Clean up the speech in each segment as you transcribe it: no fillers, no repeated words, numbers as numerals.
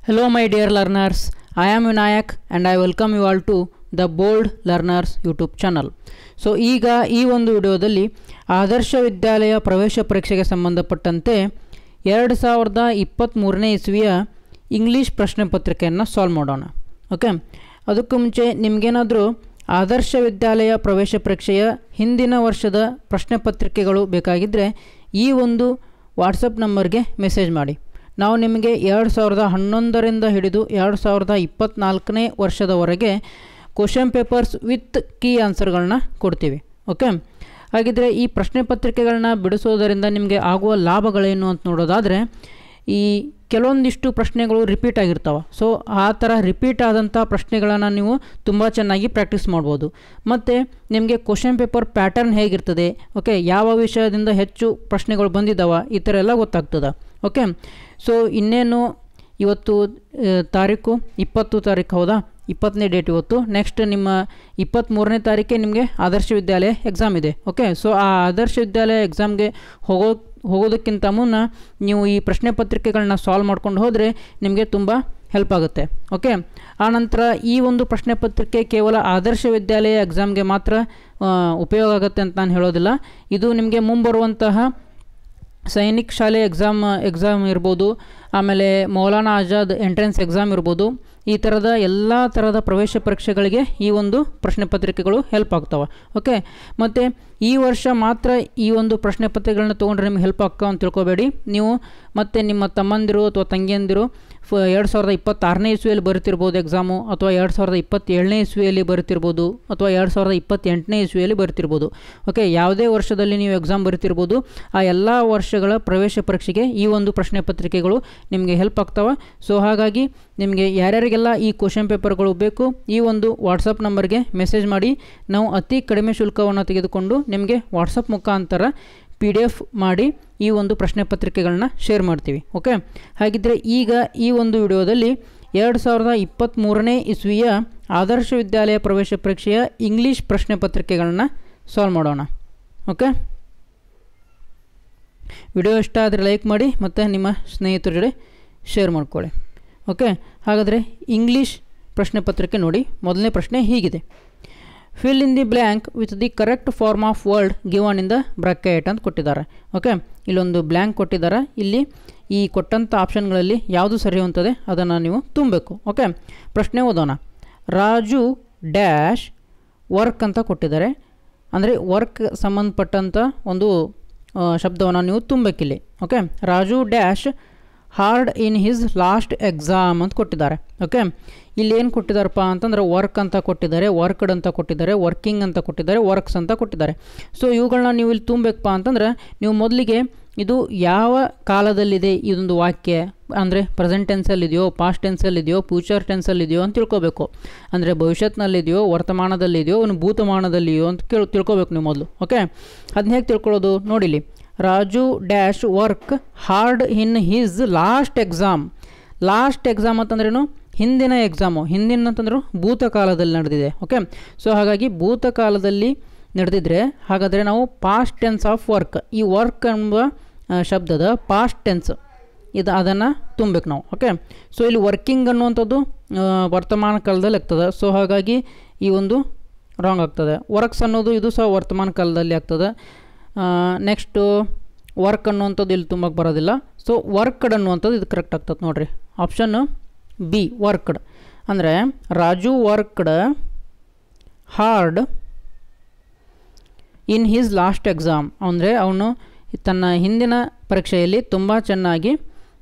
Hello my dear learners, I am Vinayak and I welcome you all to the Bold Learners YouTube channel. So ಈಗ ಈ ಒಂದು ವಿಡಿಯೋದಲ್ಲಿ ಆದರ್ಶ ವಿದ್ಯಾಲಯ ಪ್ರವೇಶ ಪರೀಕ್ಷೆಗೆ ಸಂಬಂಧಪಟ್ಟಂತೆ 2023ನೇ ಇಸ್ವಿಯ ಇಂಗ್ಲಿಷ್ ಪ್ರಶ್ನೆ ಪತ್ರಿಕೆಯನ್ನು ಸಾಲ್ವ್ ಮಾಡೋಣ. ಓಕೆ, ಅದಕ್ಕೂ ಮುಂಚೆ ನಿಮಗೇನಾದರೂ ಆದರ್ಶ ವಿದ್ಯಾಲಯ ಪ್ರವೇಶ ಪರೀಕ್ಷೆಯ ಹಿಂದಿನ ವರ್ಷದ ಪ್ರಶ್ನೆ ಪತ್ರಿಕೆಗಳು ಬೇಕಾಗಿದ್ದರೆ ಈ ಒಂದು ವಾಟ್ಸಪ್ ನಂಬರ್ಗೆ ಮೆಸೇಜ್ ಮಾಡಿ. ನಾವು ನಿಮಗೆ 2011ರಿಂದ ಹಿಡಿದು 2024ನೇ ವರ್ಷದವರೆಗೆ ಕ್ವಶನ್ ಪೇಪರ್ಸ್ ವಿತ್ ಕೀ ಆನ್ಸರ್ಗಳನ್ನ ಕೊಡ್ತೀವಿ. ಓಕೆ, ಹಾಗಿದ್ರೆ ಈ ಪ್ರಶ್ನೆ ಪತ್ರಿಕೆಗಳನ್ನ ಬಿಡಿಸೋದರಿಂದ ನಿಮಗೆ ಆಗುವ ಲಾಭಗಳೇನು ಅಂತ ನೋಡೋದಾದರೆ, ಈ ಕೆಲವೊಂದಿಷ್ಟು ಪ್ರಶ್ನೆಗಳು ರಿಪೀಟ್ ಆಗಿರ್ತಾವೆ. ಸೊ ಆ ಥರ ರಿಪೀಟ್ ಆದಂಥ ಪ್ರಶ್ನೆಗಳನ್ನು ನೀವು ತುಂಬ ಚೆನ್ನಾಗಿ ಪ್ರಾಕ್ಟೀಸ್ ಮಾಡ್ಬೋದು. ಮತ್ತು ನಿಮಗೆ ಕ್ವಶನ್ ಪೇಪರ್ ಪ್ಯಾಟರ್ನ್ ಹೇಗಿರ್ತದೆ, ಓಕೆ, ಯಾವ ವಿಷಯದಿಂದ ಹೆಚ್ಚು ಪ್ರಶ್ನೆಗಳು ಬಂದಿದ್ದಾವೆ, ಈ ಥರ ಎಲ್ಲ ಗೊತ್ತಾಗ್ತದೆ. ಓಕೆ, ಸೊ ಇನ್ನೇನು ಇವತ್ತು ತಾರೀಕು 20 ತಾರೀಕು, ಹೌದಾ, 20ನೇ ಡೇಟ್ ಇವತ್ತು. ನೆಕ್ಸ್ಟ್ ನಿಮ್ಮ 23ನೇ ತಾರೀಕೆ ನಿಮಗೆ ಆದರ್ಶ ವಿದ್ಯಾಲಯ ಎಕ್ಸಾಮ್ ಇದೆ. ಓಕೆ, ಸೊ ಆ ಆದರ್ಶ ವಿದ್ಯಾಲಯ ಎಕ್ಸಾಮ್ಗೆ ಹೋಗೋದಕ್ಕಿಂತ ಮುನ್ನ ನೀವು ಈ ಪ್ರಶ್ನೆ ಪತ್ರಿಕೆಗಳನ್ನ ಸಾಲ್ವ್ ಮಾಡ್ಕೊಂಡು ಹೋದರೆ ನಿಮಗೆ ತುಂಬ ಹೆಲ್ಪ್ ಆಗುತ್ತೆ. ಓಕೆ, ಆನಂತರ ಈ ಒಂದು ಪ್ರಶ್ನೆ ಪತ್ರಿಕೆ ಕೇವಲ ಆದರ್ಶ ವಿದ್ಯಾಲಯ ಎಕ್ಸಾಮ್ಗೆ ಮಾತ್ರ ಉಪಯೋಗ ಆಗುತ್ತೆ ಅಂತ ನಾನು ಹೇಳೋದಿಲ್ಲ. ಇದು ನಿಮಗೆ ಮುಂಬರುವಂತಹ ಸೈನಿಕ್ ಶಾಲೆ ಎಕ್ಸಾಮ್ ಇರ್ಬೋದು, ಆಮೇಲೆ ಮೌಲಾನಾ ಆಜಾದ್ ಎಂಟ್ರೆನ್ಸ್ ಎಕ್ಸಾಮ್ ಇರ್ಬೋದು, ಈ ಥರದ ಎಲ್ಲ ಥರದ ಪ್ರವೇಶ ಪರೀಕ್ಷೆಗಳಿಗೆ ಈ ಒಂದು ಪ್ರಶ್ನೆ ಪತ್ರಿಕೆಗಳು ಹೆಲ್ಪ್ ಆಗ್ತವೆ. ಓಕೆ, ಮತ್ತು ಈ ವರ್ಷ ಮಾತ್ರ ಈ ಒಂದು ಪ್ರಶ್ನೆ ಪತ್ರಿಕೆಗಳನ್ನ ತೊಗೊಂಡ್ರೆ ನಿಮ್ಗೆ ಹೆಲ್ಪ್ ಆಗ್ತಾವೆ ಅಂತ ತಿಳ್ಕೊಬೇಡಿ. ನೀವು ಮತ್ತು ನಿಮ್ಮ ತಮ್ಮಂದಿರು ಅಥವಾ ತಂಗಿಯಂದಿರು 2026ನೇ ಇಸ್ವಿಯಲ್ಲಿ ಬರೀತಿರ್ಬೋದು ಎಕ್ಸಾಮು, ಅಥವಾ 2027ನೇ ಇಸ್ವಿಯಲ್ಲಿ ಬರೀತಿರ್ಬೋದು, ಅಥವಾ 2028ನೇ ಇಸ್ವಿಯಲ್ಲಿ ಬರೀತಿರ್ಬೋದು. ಓಕೆ, ಯಾವುದೇ ವರ್ಷದಲ್ಲಿ ನೀವು ಎಕ್ಸಾಮ್ ಬರೀತಿರ್ಬೋದು. ಆ ಎಲ್ಲ ವರ್ಷಗಳ ಪ್ರವೇಶ ಪರೀಕ್ಷೆಗೆ ಈ ಒಂದು ಪ್ರಶ್ನೆ ಪತ್ರಿಕೆಗಳು ನಿಮಗೆ ಹೆಲ್ಪ್ ಆಗ್ತವೆ. ಸೊ ಹಾಗಾಗಿ ನಿಮಗೆ ಯಾರ್ಯಾರಿಗೆಲ್ಲ ಈ ಕ್ವಶನ್ ಪೇಪರ್ಗಳು ಬೇಕು, ಈ ಒಂದು ವಾಟ್ಸಪ್ ನಂಬರ್ಗೆ ಮೆಸೇಜ್ ಮಾಡಿ. ನಾವು ಅತಿ ಕಡಿಮೆ ಶುಲ್ಕವನ್ನು ತೆಗೆದುಕೊಂಡು ನಿಮಗೆ ವಾಟ್ಸಪ್ ಮುಖಾಂತರ PDF ಮಾಡಿ ಈ ಒಂದು ಪ್ರಶ್ನೆ ಪತ್ರಿಕೆಗಳನ್ನ ಶೇರ್ ಮಾಡ್ತೀವಿ. ಓಕೆ, ಹಾಗಿದ್ದರೆ ಈಗ ಈ ಒಂದು ವಿಡಿಯೋದಲ್ಲಿ 2023ನೇ ಇಸ್ವಿಯ ಆದರ್ಶ ವಿದ್ಯಾಲಯ ಪ್ರವೇಶ ಪರೀಕ್ಷೆಯ ಇಂಗ್ಲೀಷ್ ಪ್ರಶ್ನೆ ಪತ್ರಿಕೆಗಳನ್ನ ಸಾಲ್ವ್ ಮಾಡೋಣ. ಓಕೆ, ವಿಡಿಯೋ ಇಷ್ಟ ಆದರೆ ಲೈಕ್ ಮಾಡಿ ಮತ್ತು ನಿಮ್ಮ ಸ್ನೇಹಿತರ ಜೊತೆ ಶೇರ್ ಮಾಡ್ಕೊಳ್ಳಿ. ಓಕೆ, ಹಾಗಾದರೆ ಇಂಗ್ಲೀಷ್ ಪ್ರಶ್ನೆ ಪತ್ರಿಕೆ ನೋಡಿ. ಮೊದಲನೇ ಪ್ರಶ್ನೆ ಹೀಗಿದೆ: fill in the blank with the correct form of word given in the bracket ಅಂತ ಕೊಟ್ಟಿದ್ದಾರೆ. ಓಕೆ, ಇಲ್ಲೊಂದು ಬ್ಲ್ಯಾಂಕ್ ಕೊಟ್ಟಿದ್ದಾರೆ. ಇಲ್ಲಿ ಈ ಕೊಟ್ಟಂಥ ಆಪ್ಷನ್ಗಳಲ್ಲಿ ಯಾವುದು ಸರಿ ಹೊಂತದೆ ಅದನ್ನು ನೀವು ತುಂಬಬೇಕು. ಓಕೆ, ಪ್ರಶ್ನೆ ಓದೋಣ. ರಾಜು ಡ್ಯಾಶ್ ವರ್ಕ್ ಅಂತ ಕೊಟ್ಟಿದ್ದಾರೆ. ಅಂದರೆ ವರ್ಕ್ ಸಂಬಂಧಪಟ್ಟಂಥ ಒಂದು ಶಬ್ದವನ್ನು ನೀವು ತುಂಬಬೇಕಿಲ್ಲಿ. Okay, Raju dash hard in his last exam ಅಂತ ಕೊಟ್ಟಿದ್ದಾರೆ. ಓಕೆ, ಇಲ್ಲಿ ಏನು ಕೊಟ್ಟಿದ್ದಾರಪ್ಪ ಅಂತಂದ್ರೆ ವರ್ಕ್ ಅಂತ ಕೊಟ್ಟಿದ್ದಾರೆ, ವರ್ಕ್ಡ್ ಅಂತ ಕೊಟ್ಟಿದ್ದಾರೆ, ವರ್ಕಿಂಗ್ ಅಂತ ಕೊಟ್ಟಿದ್ದಾರೆ, ವರ್ಕ್ಸ್ ಅಂತ ಕೊಟ್ಟಿದ್ದಾರೆ. ಸೊ ಇವುಗಳನ್ನ ನೀವು ಇಲ್ಲಿ ತುಂಬಬೇಕಪ್ಪ ಅಂತಂದ್ರೆ ನೀವು ಮೊದಲಿಗೆ ಇದು ಯಾವ ಕಾಲದಲ್ಲಿದೆ ಇದೊಂದು ವಾಕ್ಯ, ಅಂದರೆ ಪ್ರೆಸೆಂಟ್ ಟೆನ್ಸಲ್ಲಿದೆಯೋ, ಪಾಸ್ಟ್ ಟೆನ್ಸಲ್ಲಿದೆಯೋ, ಫ್ಯೂಚರ್ ಟೆನ್ಸಲ್ಲಿದೆಯೋ ಅಂತ ತಿಳ್ಕೊಬೇಕು. ಅಂದರೆ ಭವಿಷ್ಯತ್ನಲ್ಲಿದೆಯೋ, ವರ್ತಮಾನದಲ್ಲಿದೆಯೋ, ಇನ್ನು ಭೂತಮಾನದಲ್ಲಿದೆಯೋ ಅಂತ ತಿಳ್ಕೊಬೇಕು ನೀವು ಮೊದಲು. ಓಕೆ, ಅದನ್ನ ಹೇಗೆ ತಿಳ್ಕೊಳ್ಳೋದು ನೋಡಿಲಿ. Raju dash work hard in his last exam. Last exam ಅಂತಂದ್ರೇನು? ಹಿಂದಿನ ಎಕ್ಸಾಮು. ಹಿಂದಿನ ಅಂತಂದ್ರೆ ಭೂತಕಾಲದಲ್ಲಿ ನಡೆದಿದೆ. ಓಕೆ, ಸೊ ಹಾಗಾಗಿ ಭೂತಕಾಲದಲ್ಲಿ ನಡೆದಿದ್ರೆ ಹಾಗಾದರೆ ನಾವು ಪಾಸ್ಟ್ ಟೆನ್ಸ್ ಆಫ್ ವರ್ಕ್, ಈ ವರ್ಕ್ ಎಂಬ ಶಬ್ದದ ಪಾಸ್ಟ್ ಟೆನ್ಸ್ ಅದನ್ನು ತುಂಬಬೇಕು ನಾವು. ಓಕೆ, ಸೊ ಇಲ್ಲಿ ವರ್ಕಿಂಗ್ ಅನ್ನುವಂಥದ್ದು ವರ್ತಮಾನ ಕಾಲದಲ್ಲಿ ಆಗ್ತದೆ. ಸೊ ಹಾಗಾಗಿ ಈ ಒಂದು ರಾಂಗ್ ಆಗ್ತದೆ. ವರ್ಕ್ಸ್ ಅನ್ನೋದು ಇದು ಸಹ ವರ್ತಮಾನ ಕಾಲದಲ್ಲಿ ಆಗ್ತದೆ. ನೆಕ್ಸ್ಟು ವರ್ಕ್ ಅನ್ನುವಂಥದ್ದು ಇಲ್ಲಿ ತುಂಬಕ್ಕೆ ಬರೋದಿಲ್ಲ. ಸೊ ವರ್ಕ್ಡ್ ಅನ್ನುವಂಥದ್ದು ಇದು ಕರೆಕ್ಟ್ ಆಗ್ತದೆ ನೋಡಿರಿ. Option B worked. ಅಂದರೆ Raju worked hard in his last exam. ಅಂದರೆ ಅವನು ತನ್ನ ಹಿಂದಿನ ಪರೀಕ್ಷೆಯಲ್ಲಿ ತುಂಬ ಚೆನ್ನಾಗಿ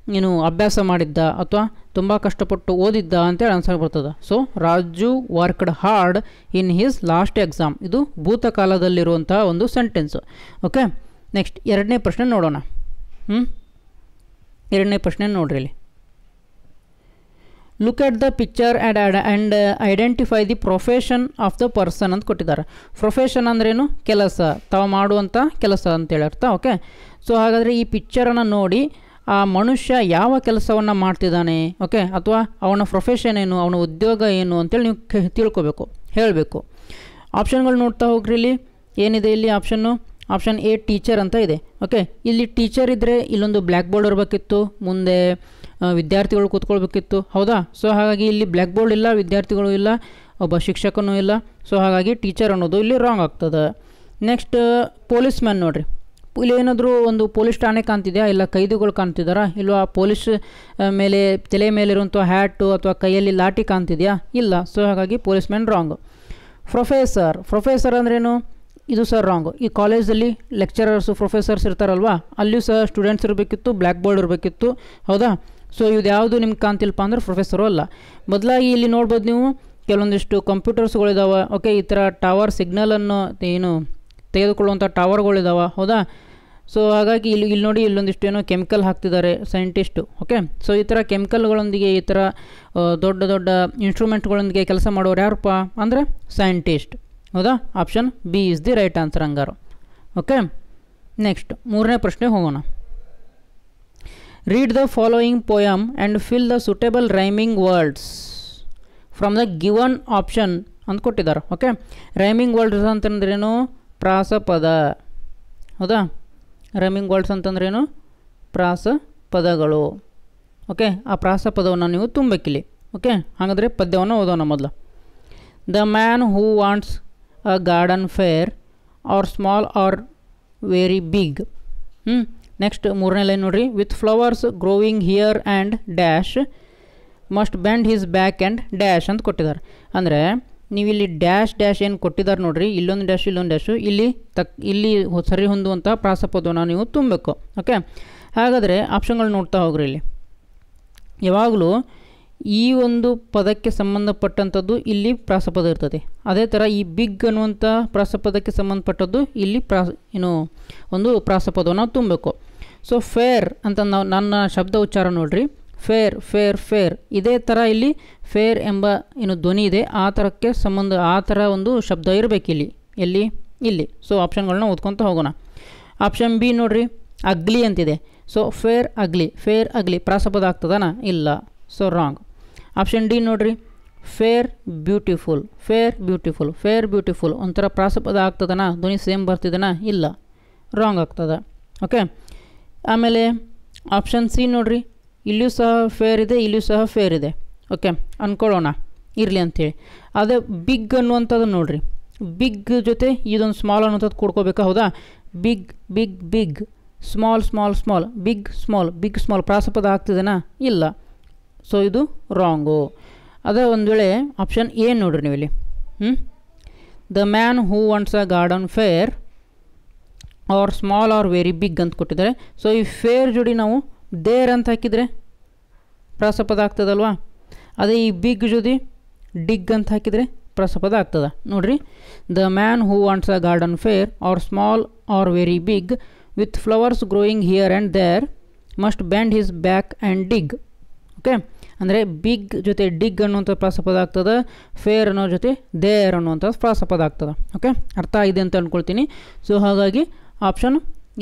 ಅಭ್ಯಾಸ ಮಾಡಿದ್ದ ಅಥವಾ ತುಂಬ ಕಷ್ಟಪಟ್ಟು ಓದಿದ್ದ ಅಂತೇಳಿ ಆನ್ಸರ್ ಬರ್ತದೆ. So Raju worked hard in his last exam ಇದು ಭೂತಕಾಲದಲ್ಲಿರುವಂತಹ ಒಂದು ಸೆಂಟೆನ್ಸು. ಓಕೆ, ನೆಕ್ಸ್ಟ್ ಎರಡನೇ ಪ್ರಶ್ನೆ ನೋಡೋಣ. ಎರಡನೇ ಪ್ರಶ್ನೆ ನೋಡ್ರಿ ಇಲ್ಲಿ. Look at the picture and identify the profession of the person ಅಂತ ಕೊಟ್ಟಿದ್ದಾರೆ. ಪ್ರೊಫೆಷನ್ ಅಂದ್ರೇನು? ಕೆಲಸ, ತಾವು ಮಾಡುವಂಥ ಕೆಲಸ ಅಂತೇಳಿ ಅರ್ಥ. ಓಕೆ, ಸೊ ಹಾಗಾದರೆ ಈ ಪಿಕ್ಚರನ್ನು ನೋಡಿ ಆ ಮನುಷ್ಯ ಯಾವ ಕೆಲಸವನ್ನು ಮಾಡ್ತಿದ್ದಾನೆ, ಓಕೆ, ಅಥವಾ ಅವನ ಪ್ರೊಫೆಷನ್ ಏನು, ಅವನ ಉದ್ಯೋಗ ಏನು ಅಂತೇಳಿ ನೀವು ತಿಳ್ಕೊಬೇಕು, ಹೇಳಬೇಕು. ಆಪ್ಷನ್ಗಳು ನೋಡ್ತಾ ಹೋಗ್ರಿ. ಇಲ್ಲಿ ಏನಿದೆ ಇಲ್ಲಿ ಆಪ್ಷನ್ನು? ಆಪ್ಷನ್ ಎ ಟೀಚರ್ ಅಂತ ಇದೆ. ಓಕೆ, ಇಲ್ಲಿ ಟೀಚರ್ ಇದ್ದರೆ ಇಲ್ಲೊಂದು ಬ್ಲ್ಯಾಕ್ ಬೋರ್ಡ್ ಇರಬೇಕಿತ್ತು, ಮುಂದೆ ವಿದ್ಯಾರ್ಥಿಗಳು ಕೂತ್ಕೊಳ್ಬೇಕಿತ್ತು, ಹೌದಾ? ಸೊ ಹಾಗಾಗಿ ಇಲ್ಲಿ ಬ್ಲ್ಯಾಕ್ ಬೋರ್ಡ್ ಇಲ್ಲ, ವಿದ್ಯಾರ್ಥಿಗಳು ಇಲ್ಲ, ಒಬ್ಬ ಶಿಕ್ಷಕನೂ ಇಲ್ಲ. ಸೊ ಹಾಗಾಗಿ ಟೀಚರ್ ಅನ್ನೋದು ಇಲ್ಲಿ ರಾಂಗ್ ಆಗ್ತದೆ. ನೆಕ್ಸ್ಟ್ ಪೊಲೀಸ್ ಮ್ಯಾನ್ ನೋಡಿರಿ, ಇಲ್ಲಿ ಏನಾದರೂ ಒಂದು ಪೊಲೀಸ್ ಠಾಣೆ ಕಾಣ್ತಿದೆಯಾ, ಇಲ್ಲ ಕೈದಿಗಳು ಕಾಣ್ತಿದ್ದಾರಾ, ಇಲ್ವಾ ಪೊಲೀಸ್ ಮೇಲೆ ತಲೆ ಮೇಲಿರುವಂಥ ಹ್ಯಾಟು ಅಥವಾ ಕೈಯಲ್ಲಿ ಲಾಠಿ ಕಾಣ್ತಿದೆಯಾ, ಇಲ್ಲ. ಸೊ ಹಾಗಾಗಿ ಪೊಲೀಸ್ ಮ್ಯಾನ್ ರಾಂಗ್. ಪ್ರೊಫೆಸರ್ ಅಂದ್ರೇನು, ಇದು ಸರ್ ರಾಂಗು. ಈ ಕಾಲೇಜಲ್ಲಿ ಲೆಕ್ಚರರ್ಸು ಪ್ರೊಫೆಸರ್ಸ್ ಇರ್ತಾರಲ್ವಾ, ಅಲ್ಲಿಯೂ ಸಹ ಸ್ಟೂಡೆಂಟ್ಸ್ ಇರಬೇಕಿತ್ತು, ಬ್ಲ್ಯಾಕ್ ಬೋರ್ಡ್ ಇರಬೇಕಿತ್ತು, ಹೌದಾ? ಸೊ ಇದು ಯಾವುದು ನಿಮ್ಗೆ ಕಾಣ್ತಿಲ್ಪ ಅಂದ್ರೆ ಪ್ರೊಫೆಸರು ಅಲ್ಲ. ಬದಲಾಗಿ ಇಲ್ಲಿ ನೋಡ್ಬೋದು ನೀವು ಕೆಲವೊಂದಿಷ್ಟು ಕಂಪ್ಯೂಟರ್ಸ್ಗಳಿದಾವೆ. ಓಕೆ, ಈ ಥರ ಟವರ್ ಸಿಗ್ನಲನ್ನು ಏನು ತೆಗೆದುಕೊಳ್ಳುವಂಥ ಟವರ್ಗಳಿದಾವೆ, ಹೌದಾ? ಸೊ ಹಾಗಾಗಿ ಇಲ್ಲಿ ನೋಡಿ ಇಲ್ಲೊಂದಿಷ್ಟು ಏನೋ ಕೆಮಿಕಲ್ ಹಾಕ್ತಿದ್ದಾರೆ ಸೈಂಟಿಸ್ಟು. ಓಕೆ, ಸೊ ಈ ಥರ ಕೆಮಿಕಲ್ಗಳೊಂದಿಗೆ ಈ ಥರ ದೊಡ್ಡ ದೊಡ್ಡ ಇನ್ಸ್ಟ್ರೂಮೆಂಟ್ಗಳೊಂದಿಗೆ ಕೆಲಸ ಮಾಡೋರು ಯಾರಪ್ಪ ಅಂದರೆ ಸೈಂಟಿಸ್ಟ್, ಹೌದಾ? Option B is the right answer ಹಂಗಾರು. ಓಕೆ, ನೆಕ್ಸ್ಟ್ ಮೂರನೇ ಪ್ರಶ್ನೆ ಹೋಗೋಣ. Read the following poem and fill the suitable rhyming words from the given option ಅಂತ ಕೊಟ್ಟಿದ್ದಾರೆ. ಓಕೆ, ರೈಮಿಂಗ್ ವರ್ಡ್ಸ್ ಅಂತಂದ್ರೇನು, ಪ್ರಾಸಪದ, ಹೌದಾ? ರೈಮಿಂಗ್ ವರ್ಡ್ಸ್ ಅಂತಂದ್ರೇನು, ಪ್ರಾಸಪದಗಳು. ಓಕೆ, ಆ ಪ್ರಾಸಪದವನ್ನು ನೀವು ತುಂಬಬೇಕಿಲ್ಲಿ. ಓಕೆ, ಹಾಗಾದರೆ ಪದ್ಯವನ್ನು ಓದೋಣ ಮೊದಲು. The man who wants a garden fair or small or very big. Next ಮೂರನೇ ಲೈನ್ ನೋಡಿರಿ, with flowers growing here and dash must bend his back and dash ಅಂತ ಕೊಟ್ಟಿದ್ದಾರೆ. ಅಂದರೆ ನೀವು ಇಲ್ಲಿ ಡ್ಯಾಶ್ ಏನು ಕೊಟ್ಟಿದ್ದಾರೆ ನೋಡಿರಿ, ಇಲ್ಲೊಂದು ಡ್ಯಾಶು ಇಲ್ಲೊಂದು ಡ್ಯಾಶು, ಇಲ್ಲಿ ಸರಿ ಹೊಂದುವಂಥ ಪ್ರಾಸಪದವನ್ನು ನೀವು ತುಂಬಬೇಕು. ಓಕೆ, ಹಾಗಾದರೆ ಆಪ್ಷನ್ಗಳು ನೋಡ್ತಾ ಹೋಗ್ರಿ. ಇಲ್ಲಿ ಯಾವಾಗಲೂ ಈ ಒಂದು ಪದಕ್ಕೆ ಸಂಬಂಧಪಟ್ಟಂಥದ್ದು ಇಲ್ಲಿ ಪ್ರಾಸಪದ ಇರ್ತದೆ. ಅದೇ ಥರ ಈ ಬಿಗ್ ಅನ್ನುವಂಥ ಪ್ರಾಸಪದಕ್ಕೆ ಸಂಬಂಧಪಟ್ಟದ್ದು ಇಲ್ಲಿ ಒಂದು ಪ್ರಾಸಪದವನ್ನು ತುಂಬಬೇಕು. ಸೊ ಫೇರ್ ಅಂತ ನಾವು ನನ್ನ ಶಬ್ದ ಉಚ್ಚಾರ ನೋಡಿರಿ, ಫೇರ್ ಫೇರ್ ಫೇರ್. ಇದೇ ಥರ ಇಲ್ಲಿ ಫೇರ್ ಎಂಬ ಏನು ಧ್ವನಿ ಇದೆ, ಆ ಥರಕ್ಕೆ ಸಂಬಂಧ ಆ ಥರ ಒಂದು ಶಬ್ದ ಇರಬೇಕಿಲ್ಲಿ. ಇಲ್ಲಿ. ಸೊ ಆಪ್ಷನ್ಗಳನ್ನ ಓದ್ಕೊತ ಹೋಗೋಣ. ಆಪ್ಷನ್ ಬಿ ನೋಡಿರಿ, ಅಗ್ಲಿ ಅಂತಿದೆ. ಸೊ ಫೇರ್ ಅಗ್ಲಿ ಪ್ರಾಸಪದ ಆಗ್ತದನಾ? ಇಲ್ಲ. So wrong. ಆಪ್ಷನ್ ಡಿ ನೋಡಿರಿ, ಫೇರ್ ಬ್ಯೂಟಿಫುಲ್ ಒಂಥರ ಪ್ರಾಸಪದ ಆಗ್ತದನಾ? ಧ್ವನಿ ಸೇಮ್ ಬರ್ತಿದನಾ? ಇಲ್ಲ, ರಾಂಗ್ ಆಗ್ತದೆ. ಓಕೆ, ಆಮೇಲೆ ಆಪ್ಷನ್ ಸಿ ನೋಡಿರಿ, ಇಲ್ಲಿಯೂ ಸಹ ಫೇರ್ ಇದೆ, ಇಲ್ಲಿಯೂ ಸಹ ಫೇರ್ ಇದೆ. ಓಕೆ, ಅಂದ್ಕೊಳ್ಳೋಣ ಇರಲಿ ಅಂಥೇಳಿ. ಅದೇ ಬಿಗ್ ಅನ್ನುವಂಥದ್ದು ನೋಡಿರಿ, ಬಿಗ್ ಜೊತೆ ಇದೊಂದು ಸ್ಮಾಲ್ ಅನ್ನುವಂಥದ್ದು ಕೂಡ್ಕೋಬೇಕಾ, ಹೌದಾ? ಬಿಗ್ ಸ್ಮಾಲ್ ಬಿಗ್ ಸ್ಮಾಲ್ ಪ್ರಾಸಪದ ಆಗ್ತಿದೆನಾ? ಇಲ್ಲ. ಸೊ ಇದು ರಾಂಗು. ಅದೇ ಒಂದು ವೇಳೆ ಆಪ್ಷನ್ ಎ ನೋಡ್ರಿ ನೀವು ಇಲ್ಲಿ, the man who wants a garden fair or small or very big ಅಂತ ಕೊಟ್ಟಿದ್ದಾರೆ. ಸೊ ಈ ಫೇರ್ ಜೋಡಿ ನಾವು ದೇರ್ ಅಂತ ಹಾಕಿದರೆ ಪ್ರಾಸಪದ ಆಗ್ತದಲ್ವಾ? ಅದೇ ಈ ಬಿಗ್ ಜೊತೆ ಡಿಗ್ ಅಂತ ಹಾಕಿದರೆ ಪ್ರಾಸಪದ ಆಗ್ತದೆ. ನೋಡಿರಿ, the man who wants a garden fair or small or very big with flowers growing here and there must bend his back and dig. Okay, ಅಂದರೆ ಬಿಗ್ ಜೊತೆ ಡಿಗ್ ಅನ್ನುವಂಥ ಪ್ರಾಸಪದ ಆಗ್ತದೆ, ಫೇರ್ ಅನ್ನೋ ಜೊತೆ ದೇರ್ ಅನ್ನುವಂಥ ಪ್ರಾಸಪದ ಆಗ್ತದೆ. ಓಕೆ, ಅರ್ಥ ಆಗಿದೆ ಅಂತ ಅಂದ್ಕೊಳ್ತೀನಿ. ಸೊ ಹಾಗಾಗಿ ಆಪ್ಷನ್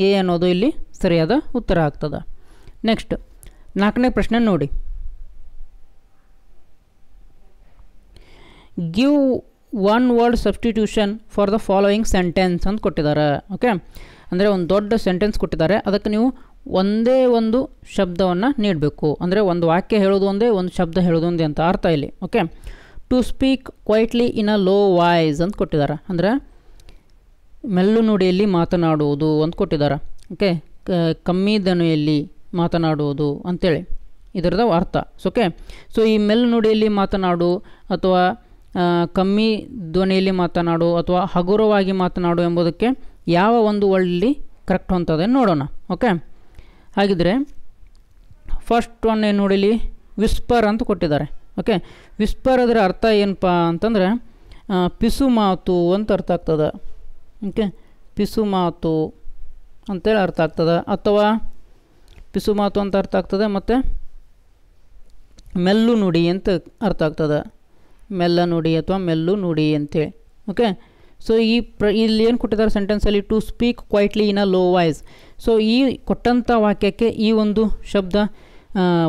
ಎ ಅನ್ನೋದು ಇಲ್ಲಿ ಸರಿಯಾದ ಉತ್ತರ ಆಗ್ತದೆ. ನೆಕ್ಸ್ಟ್ ನಾಲ್ಕನೇ ಪ್ರಶ್ನೆ ನೋಡಿ, give one word substitution for the following sentence ಅಂತ ಕೊಟ್ಟಿದ್ದಾರೆ. ಓಕೆ, ಅಂದರೆ ಒಂದು ದೊಡ್ಡ ಸೆಂಟೆನ್ಸ್ ಕೊಟ್ಟಿದ್ದಾರೆ, ಅದಕ್ಕೆ ನೀವು ಒಂದೇ ಒಂದು ಶಬ್ದವನ್ನು ನೀಡಬೇಕು. ಅಂದರೆ ಒಂದು ವಾಕ್ಯ ಹೇಳೋದು ಒಂದೇ, ಒಂದು ಶಬ್ದ ಹೇಳೋದು ಒಂದೇ ಅಂತ ಅರ್ಥ ಇಲ್ಲಿ. Okay, to speak quietly in a low voice ಅಂತ ಕೊಟ್ಟಿದ್ದಾರೆ, ಅಂದರೆ ಮೆಲ್ಲು ನುಡಿಯಲ್ಲಿ ಮಾತನಾಡುವುದು ಅಂತ ಕೊಟ್ಟಿದ್ದಾರೆ. ಓಕೆ, ಕಮ್ಮಿ ಧ್ವನಿಯಲ್ಲಿ ಮಾತನಾಡುವುದು ಅಂತೇಳಿ ಇದರದ ಅರ್ಥ. ಓಕೆ, ಸೊ ಈ ಮೆಲ್ಲು ನುಡಿಯಲ್ಲಿ ಮಾತನಾಡು ಅಥವಾ ಕಮ್ಮಿ ಧ್ವನಿಯಲ್ಲಿ ಮಾತನಾಡು ಅಥವಾ ಹಗುರವಾಗಿ ಮಾತನಾಡು ಎಂಬುದಕ್ಕೆ ಯಾವ ಒಂದು ವರ್ಡಲ್ಲಿ ಕರೆಕ್ಟ್ ಹೊಂತದೆ ನೋಡೋಣ. ಓಕೆ, ಹಾಗಿದ್ರೆ ಫಸ್ಟ್ ಒನ್ ಏನು ನೋಡಿಲಿ, ವಿಸ್ಪರ್ ಅಂತ ಕೊಟ್ಟಿದ್ದಾರೆ. ಓಕೆ, ವಿಸ್ಪರ್ ಅದರ ಅರ್ಥ ಏನಪ್ಪ ಅಂತಂದರೆ ಪಿಸು ಮಾತು ಅಂತ ಅರ್ಥ ಆಗ್ತದೆ. ಓಕೆ, ಪಿಸು ಮಾತು ಅಂತೇಳಿ ಅರ್ಥ ಆಗ್ತದೆ, ಅಥವಾ ಪಿಸು ಮಾತು ಅಂತ ಅರ್ಥ ಆಗ್ತದೆ, ಮತ್ತು ಮೆಲ್ಲು ನುಡಿ ಅಂತ ಅರ್ಥ ಆಗ್ತದೆ, ಮೆಲ್ಲ ನುಡಿ ಅಥವಾ ಮೆಲ್ಲು ನುಡಿ ಅಂತೇಳಿ. ಓಕೆ, ಸೊ ಇಲ್ಲಿ ಏನು ಕೊಟ್ಟಿದ್ದಾರೆ ಸೆಂಟೆನ್ಸಲ್ಲಿ, to speak quietly in a low voice. So ಈ ಕೊಟ್ಟಂಥ ವಾಕ್ಯಕ್ಕೆ ಈ ಒಂದು ಶಬ್ದ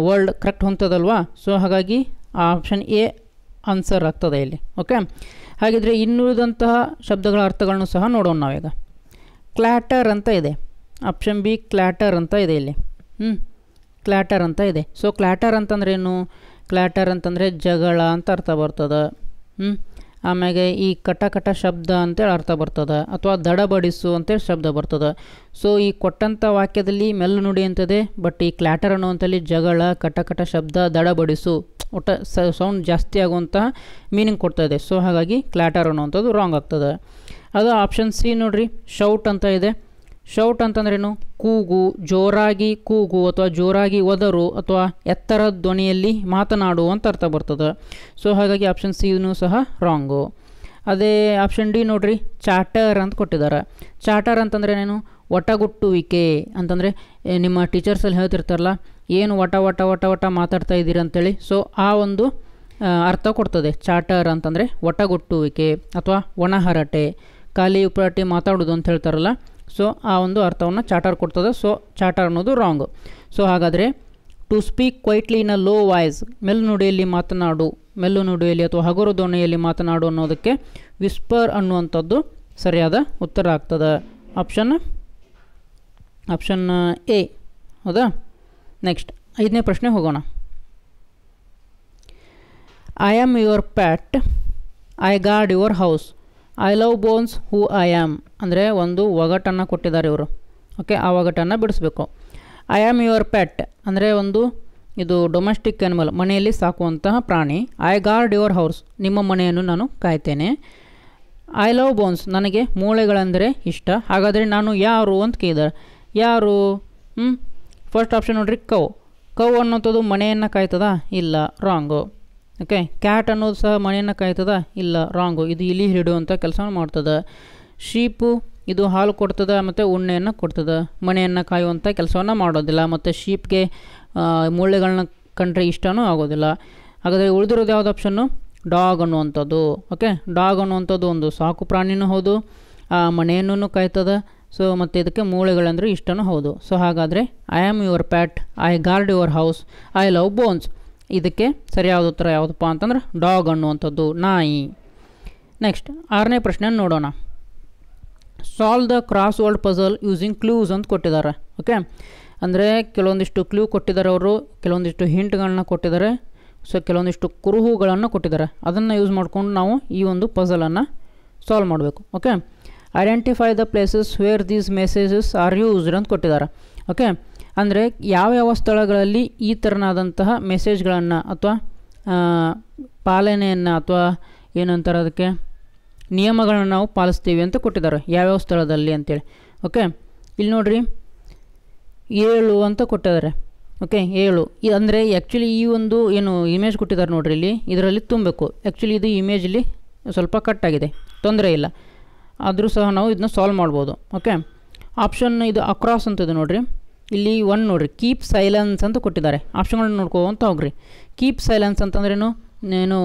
ವರ್ಡ್ ಕರೆಕ್ಟ್ ಹೊಂತದಲ್ವಾ? ಸೊ ಹಾಗಾಗಿ ಆಪ್ಷನ್ ಎ ಆನ್ಸರ್ ಆಗ್ತದೆ ಇಲ್ಲಿ. ಓಕೆ, ಹಾಗಿದ್ರೆ ಇನ್ನುಳಿದಂತಹ ಶಬ್ದಗಳ ಅರ್ಥಗಳನ್ನು ಸಹ ನೋಡೋಣ ನಾವೀಗ. ಕ್ಲ್ಯಾಟರ್ ಅಂತ ಇದೆ. ಆಪ್ಷನ್ ಬಿ ಕ್ಲ್ಯಾಟರ್ ಅಂತ ಇದೆ ಇಲ್ಲಿ. ಕ್ಲ್ಯಾಟರ್ ಅಂತ ಇದೆ. ಸೊ ಕ್ಲ್ಯಾಟರ್ ಅಂತಂದ್ರೆ ಏನು? ಕ್ಲ್ಯಾಟರ್ ಅಂತಂದರೆ ಜಗಳ ಅಂತ ಅರ್ಥ ಬರ್ತದೆ. ಆಮ್ಯಾಗೆ ಈ ಕಟ ಶಬ್ದ ಅಂತೇಳಿ ಅರ್ಥ ಬರ್ತದೆ, ಅಥವಾ ದಡಬಡಿಸು ಅಂತೇಳಿ ಶಬ್ದ ಬರ್ತದೆ. ಸೊ ಈ ಕೊಟ್ಟಂಥ ವಾಕ್ಯದಲ್ಲಿ ಮೆಲ್ಲು ನುಡಿ ಅಂತದೆ, ಬಟ್ ಈ ಕ್ಲ್ಯಾಟರ್ ಅನ್ನುವಂಥಲ್ಲಿ ಜಗಳ, ಕಟ ಶಬ್ದ, ದಡಬಡಿಸು, ಒಟ್ಟ ಸೌಂಡ್ ಜಾಸ್ತಿ ಆಗುವಂತಹ ಮೀನಿಂಗ್ ಕೊಡ್ತಾ ಇದೆ. ಸೊ ಹಾಗಾಗಿ ಕ್ಲ್ಯಾಟರ್ ಅನ್ನುವಂಥದ್ದು ರಾಂಗ್ ಆಗ್ತದೆ. ಅದು ಆಪ್ಷನ್ ಸಿ ನೋಡ್ರಿ, ಶೌಟ್ ಅಂತ ಇದೆ. ಶೌಟ್ ಅಂತಂದ್ರೇನು? ಕೂಗು, ಜೋರಾಗಿ ಕೂಗು ಅಥವಾ ಜೋರಾಗಿ ಒದರು ಅಥವಾ ಎತ್ತರ ಧ್ವನಿಯಲ್ಲಿ ಮಾತನಾಡು ಅಂತ ಅರ್ಥ ಬರ್ತದೆ. ಸೊ ಹಾಗಾಗಿ ಆಪ್ಷನ್ ಸಿನೂ ಸಹ ರಾಂಗು. ಅದೇ ಆಪ್ಷನ್ ಡಿ ನೋಡ್ರಿ, ಚಾಟರ್ ಅಂತ ಕೊಟ್ಟಿದ್ದಾರೆ. ಚಾಟರ್ ಅಂತಂದ್ರೇನೇನು? ಒಟಗುಟ್ಟುವಿಕೆ ಅಂತಂದರೆ ನಿಮ್ಮ ಟೀಚರ್ಸಲ್ಲಿ ಹೇಳ್ತಿರ್ತಾರಲ್ಲ, ಏನು ವಟ ಮಾತಾಡ್ತಾ ಇದ್ದೀರಿ ಅಂತೇಳಿ. ಸೊ ಆ ಒಂದು ಅರ್ಥ ಕೊಡ್ತದೆ. ಚಾಟರ್ ಅಂತಂದರೆ ಒಟಗುಟ್ಟುವಿಕೆ ಅಥವಾ ಒಣಹರಟೆ, ಖಾಲಿ ಉಪರಾಟಿ ಮಾತಾಡೋದು ಅಂತ ಹೇಳ್ತಾರಲ್ಲ. ಸೊ ಆ ಒಂದು ಅರ್ಥವನ್ನು ಚಾಟರ್ ಕೊಡ್ತದೆ. ಸೊ ಚಾಟರ್ ಅನ್ನೋದು ರಾಂಗು. ಸೊ ಹಾಗಾದರೆ to speak quietly in a low voice, ಮೆಲ್ಲು ನುಡಿಯಲ್ಲಿ ಮಾತನಾಡು, ಮೆಲ್ಲು ನುಡಿಯಲ್ಲಿ ಅಥವಾ ಹಗುರು ಧ್ವನಿಯಲ್ಲಿ ಮಾತನಾಡು ಅನ್ನೋದಕ್ಕೆ ವಿಸ್ಪರ್ ಅನ್ನುವಂಥದ್ದು ಸರಿಯಾದ ಉತ್ತರ ಆಗ್ತದೆ. Option A. ಹೌದಾ? ನೆಕ್ಸ್ಟ್ 5ನೇ ಪ್ರಶ್ನೆ ಹೋಗೋಣ. I am your pet, I guard your house, I love bones who I am ಅಂದರೆ ಒಂದು ಒಗಟನ್ನು ಕೊಟ್ಟಿದ್ದಾರೆ ಇವರು. ಓಕೆ, ಆ ಒಗಟನ್ನು ಬಿಡಿಸ್ಬೇಕು. ಐ ಆಮ್ ಯುವರ್ ಪ್ಯಾಟ್ ಅಂದರೆ ಒಂದು ಇದು ಡೊಮೆಸ್ಟಿಕ್ ಆ್ಯನಿಮಲ್, ಮನೆಯಲ್ಲಿ ಸಾಕುವಂತಹ ಪ್ರಾಣಿ. ಐ ಗಾರ್ಡ್ ಯುವರ್ ಹೌಸ್, ನಿಮ್ಮ ಮನೆಯನ್ನು ನಾನು ಕಾಯ್ತೇನೆ. ಐ ಲವ್ ಬೋನ್ಸ್, ನನಗೆ ಮೂಳೆಗಳೆಂದರೆ ಇಷ್ಟ. ಹಾಗಾದರೆ ನಾನು ಯಾರು ಅಂತ ಕೇಳಿದ್ದಾರೆ. ಯಾರು? ಫಸ್ಟ್ ಆಪ್ಷನ್ ನೋಡ್ರಿ, ಕೌ ಅನ್ನೋಂಥದ್ದು ಮನೆಯನ್ನು ಕಾಯ್ತದ? ಇಲ್ಲ, ರಾಂಗು. ಓಕೆ, ಕ್ಯಾಟ್ ಅನ್ನೋದು ಸಹ ಮನೆಯನ್ನು ಕಾಯ್ತದ? ಇಲ್ಲ, ರಾಂಗು. ಇದು ಇಲಿ ಹಿಡಿಯುವಂಥ ಕೆಲಸವನ್ನು ಮಾಡ್ತದೆ. ಶೀಪು ಇದು ಹಾಲು ಕೊಡ್ತದೆ ಮತ್ತು ಉಣ್ಣೆಯನ್ನು ಕೊಡ್ತದೆ, ಮನೆಯನ್ನು ಕಾಯುವಂಥ ಕೆಲಸವನ್ನು ಮಾಡೋದಿಲ್ಲ. ಮತ್ತು ಶೀಪ್ಗೆ ಮೂಳೆಗಳನ್ನ ಕಂಡ್ರೆ ಇಷ್ಟನೂ ಆಗೋದಿಲ್ಲ. ಹಾಗಾದರೆ ಉಳಿದಿರೋದು ಯಾವುದು ಆಪ್ಷನ್ನು? ಡಾಗ್ ಅನ್ನುವಂಥದ್ದು. ಓಕೆ, ಡಾಗ್ ಅನ್ನುವಂಥದ್ದು ಒಂದು ಸಾಕು ಪ್ರಾಣಿನೂ ಹೌದು, ಮನೆಯನ್ನು ಕಾಯ್ತದೆ. ಸೊ ಮತ್ತು ಇದಕ್ಕೆ ಮೂಳೆಗಳಂದರೆ ಇಷ್ಟನೂ ಹೌದು. ಸೊ ಹಾಗಾದರೆ I am your pet, I guard your house, I love bones. ಇದಕ್ಕೆ ಸರಿಯಾದ ಉತ್ತರ ಯಾವುದಪ್ಪ ಅಂತಂದ್ರೆ ಡಾಗ್ ಅನ್ನುವಂಥದ್ದು, ನಾಯಿ. ನೆಕ್ಸ್ಟ್ 6ನೇ ಪ್ರಶ್ನೆ ನೋಡೋಣ. Solve the cross word puzzle using clues ಅಂತ ಕೊಟ್ಟಿದ್ದಾರೆ. ಓಕೆ, ಅಂದರೆ ಕೆಲವೊಂದಿಷ್ಟು ಕ್ಲೂ ಕೊಟ್ಟಿದ್ದಾರೆ ಅವರು, ಕೆಲವೊಂದಿಷ್ಟು ಹಿಂಟ್ಗಳನ್ನ ಕೊಟ್ಟಿದ್ದಾರೆ. ಸೊ ಕೆಲವೊಂದಿಷ್ಟು ಕುರುಹುಗಳನ್ನು ಕೊಟ್ಟಿದ್ದಾರೆ. ಅದನ್ನು ಯೂಸ್ ಮಾಡಿಕೊಂಡು ನಾವು ಈ ಒಂದು ಪಜಲನ್ನು ಸಾಲ್ವ್ ಮಾಡಬೇಕು. Okay, identify the places where these messages are used ಅಂತ ಕೊಟ್ಟಿದ್ದಾರೆ. ಓಕೆ, ಅಂದರೆ ಯಾವ್ಯಾವ ಸ್ಥಳಗಳಲ್ಲಿ ಈ ಥರನಾದಂತಹ ಮೆಸೇಜ್ಗಳನ್ನು ಅಥವಾ ಪಾಲನೆಯನ್ನು ಅಥವಾ ಏನಂತಾರೆ ಅದಕ್ಕೆ ನಿಯಮಗಳನ್ನು ನಾವು ಪಾಲಿಸ್ತೀವಿ ಅಂತ ಕೊಟ್ಟಿದ್ದಾರೆ. ಯಾವ್ಯಾವ ಸ್ಥಳದಲ್ಲಿ ಅಂತೇಳಿ. ಓಕೆ, ಇಲ್ಲಿ ನೋಡಿರಿ 7 ಅಂತ ಕೊಟ್ಟಿದ್ದಾರೆ. ಓಕೆ, 7 ಅಂದರೆ ಆ್ಯಕ್ಚುಲಿ ಈ ಒಂದು ಏನು ಇಮೇಜ್ ಕೊಟ್ಟಿದ್ದಾರೆ ನೋಡಿರಿ, ಇಲ್ಲಿ ಇದರಲ್ಲಿ ತುಂಬಬೇಕು. ಆ್ಯಕ್ಚುಲಿ ಇದು ಇಮೇಜಲ್ಲಿ ಸ್ವಲ್ಪ ಕಟ್ಟಾಗಿದೆ, ತೊಂದರೆ ಇಲ್ಲ, ಆದರೂ ಸಹ ನಾವು ಇದನ್ನ ಸಾಲ್ವ್ ಮಾಡ್ಬೋದು. ಓಕೆ, ಆಪ್ಷನ್ ಇದು ಅಕ್ರಾಸ್ ಅಂತಿದೆ ನೋಡಿರಿ. ಇಲ್ಲಿ 1 ನೋಡಿರಿ, ಕೀಪ್ ಸೈಲೆನ್ಸ್ ಅಂತ ಕೊಟ್ಟಿದ್ದಾರೆ. ಆಪ್ಷನ್ಗಳನ್ನ ನೋಡ್ಕೋವಂತ ಹೋಗ್ರಿ. ಕೀಪ್ ಸೈಲೆನ್ಸ್ ಅಂತಂದ್ರೇನು? ಏನು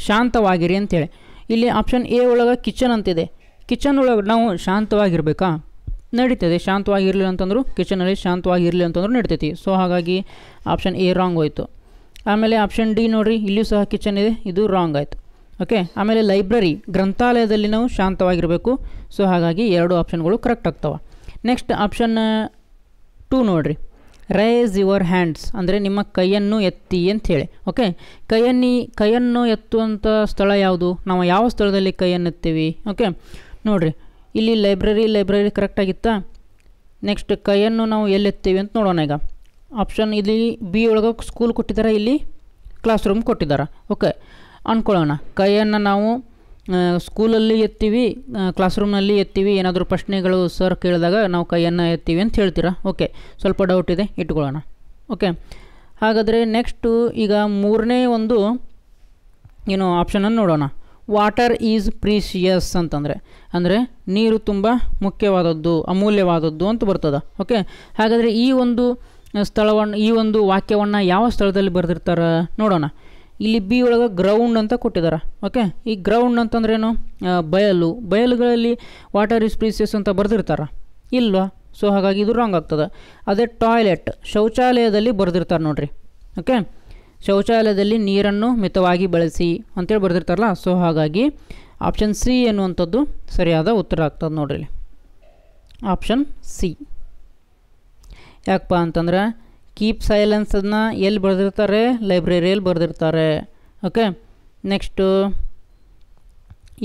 ಶಾಂತವಾಗಿರಿ ಅಂತೇಳಿ. ಇಲ್ಲಿ ಆಪ್ಷನ್ ಎ ಒಳಗೆ ಕಿಚನ್ ಅಂತಿದೆ. ಕಿಚನ್ ಒಳಗೆ ನಾವು ಶಾಂತವಾಗಿರಬೇಕಾ? ನಡೀತದೆ. ಶಾಂತವಾಗಿರಲಿ ಅಂತಂದ್ರು, ಕಿಚನಲ್ಲಿ ಶಾಂತವಾಗಿರಲಿ ಅಂತಂದ್ರು ನಡೀತೈತಿ. ಸೊ ಹಾಗಾಗಿ ಆಪ್ಷನ್ ಎ ರಾಂಗ್ ಹೋಯಿತು. ಆಮೇಲೆ ಆಪ್ಷನ್ ಡಿ ನೋಡಿರಿ, ಇಲ್ಲಿಯೂ ಸಹ ಕಿಚನ್ ಇದೆ, ಇದು ರಾಂಗ್ ಆಯಿತು. ಓಕೆ, ಆಮೇಲೆ ಲೈಬ್ರರಿ ಗ್ರಂಥಾಲಯದಲ್ಲಿ ನಾವು ಶಾಂತವಾಗಿರಬೇಕು. ಸೊ ಹಾಗಾಗಿ 2 ಆಪ್ಷನ್ಗಳು ಕರೆಕ್ಟ್ ಆಗ್ತವೆ. ನೆಕ್ಸ್ಟ್ ಆಪ್ಷನ್ 2 ನೋಡಿರಿ, ರೈಸ್ ಯುವರ್ ಹ್ಯಾಂಡ್ಸ್ ಅಂದರೆ ನಿಮ್ಮ ಕೈಯನ್ನು ಎತ್ತಿ ಅಂಥೇಳಿ. ಓಕೆ, ಕೈಯನ್ನು ಎತ್ತುವಂಥ ಸ್ಥಳ ಯಾವುದು? ನಾವು ಯಾವ ಸ್ಥಳದಲ್ಲಿ ಕೈಯನ್ನು ಎತ್ತೀವಿ? ಓಕೆ ನೋಡಿರಿ, ಇಲ್ಲಿ ಲೈಬ್ರರಿ ಕರೆಕ್ಟಾಗಿತ್ತಾ? ನೆಕ್ಸ್ಟ್ ಕೈಯನ್ನು ನಾವು ಎಲ್ಲಿ ಎತ್ತೀವಿ ಅಂತ ನೋಡೋಣ. ಈಗ ಆಪ್ಷನ್ ಇಲ್ಲಿ ಬಿ ಒಳಗೆ ಸ್ಕೂಲ್ ಕೊಟ್ಟಿದ್ದಾರೆ, ಇಲ್ಲಿ ಕ್ಲಾಸ್ ರೂಮ್ ಕೊಟ್ಟಿದ್ದಾರೆ. ಓಕೆ, ಅಂದ್ಕೊಳ್ಳೋಣ ಕೈಯನ್ನು ನಾವು ಸ್ಕೂಲಲ್ಲಿ ಎತ್ತೀವಿ, ಕ್ಲಾಸ್ ರೂಮ್ನಲ್ಲಿ ಎತ್ತೀವಿ. ಏನಾದರೂ ಪ್ರಶ್ನೆಗಳು ಸರ್ ಕೇಳಿದಾಗ ನಾವು ಕೈಯನ್ನು ಎತ್ತೀವಿ ಅಂತ ಹೇಳ್ತೀರಾ? ಓಕೆ, ಸ್ವಲ್ಪ ಡೌಟ್ ಇದೆ, ಇಟ್ಕೊಳ್ಳೋಣ. ಓಕೆ, ಹಾಗಾದರೆ ನೆಕ್ಸ್ಟು ಈಗ 3ನೇ ಒಂದು ಏನು ಆಪ್ಷನನ್ನು ನೋಡೋಣ. ವಾಟರ್ ಈಸ್ ಪ್ರೀಶಿಯಸ್ ಅಂದರೆ ನೀರು ತುಂಬ ಮುಖ್ಯವಾದದ್ದು, ಅಮೂಲ್ಯವಾದದ್ದು ಅಂತ ಬರ್ತದೆ. ಓಕೆ, ಹಾಗಾದರೆ ಈ ಒಂದು ಸ್ಥಳವನ್ನು, ಈ ಒಂದು ವಾಕ್ಯವನ್ನು ಯಾವ ಸ್ಥಳದಲ್ಲಿ ಬರೆದಿರ್ತಾರೆ ನೋಡೋಣ. ಇಲ್ಲಿ ಬಿ ಒಳಗೆ ಗ್ರೌಂಡ್ ಅಂತ ಕೊಟ್ಟಿದ್ದಾರೆ. ಓಕೆ, ಈ ಗ್ರೌಂಡ್ ಅಂತಂದ್ರೇನು? ಬಯಲುಗಳಲ್ಲಿ ವಾಟರ್ ಈಸ್ ಪ್ರೀಸಿಯಸ್ ಅಂತ ಬರೆದಿರ್ತಾರೆ ಇಲ್ವಾ? ಸೊ ಹಾಗಾಗಿ ಇದು ರಾಂಗ್ ಆಗ್ತದೆ. ಅದೇ ಟಾಯ್ಲೆಟ್ ಶೌಚಾಲಯದಲ್ಲಿ ಬರೆದಿರ್ತಾರೆ ನೋಡ್ರಿ. ಓಕೆ, ಶೌಚಾಲಯದಲ್ಲಿ ನೀರನ್ನು ಮಿತವಾಗಿ ಬಳಸಿ ಅಂತೇಳಿ ಬರೆದಿರ್ತಾರಲ್ಲ. ಸೊ ಹಾಗಾಗಿ ಆಪ್ಷನ್ ಸಿ ಎನ್ನುವಂಥದ್ದು ಸರಿಯಾದ ಉತ್ತರ ಆಗ್ತದೆ ನೋಡ್ರಿ. Option C. ಯಾಕಪ್ಪ ಅಂತಂದ್ರೆ ಕೀಪ್ ಸೈಲೆನ್ಸನ್ನು ಎಲ್ಲಿ ಬರೆದಿರ್ತಾರೆ, ಲೈಬ್ರರಿಯಲ್ಲಿ ಬರೆದಿರ್ತಾರೆ. ಓಕೆ, ನೆಕ್ಸ್ಟು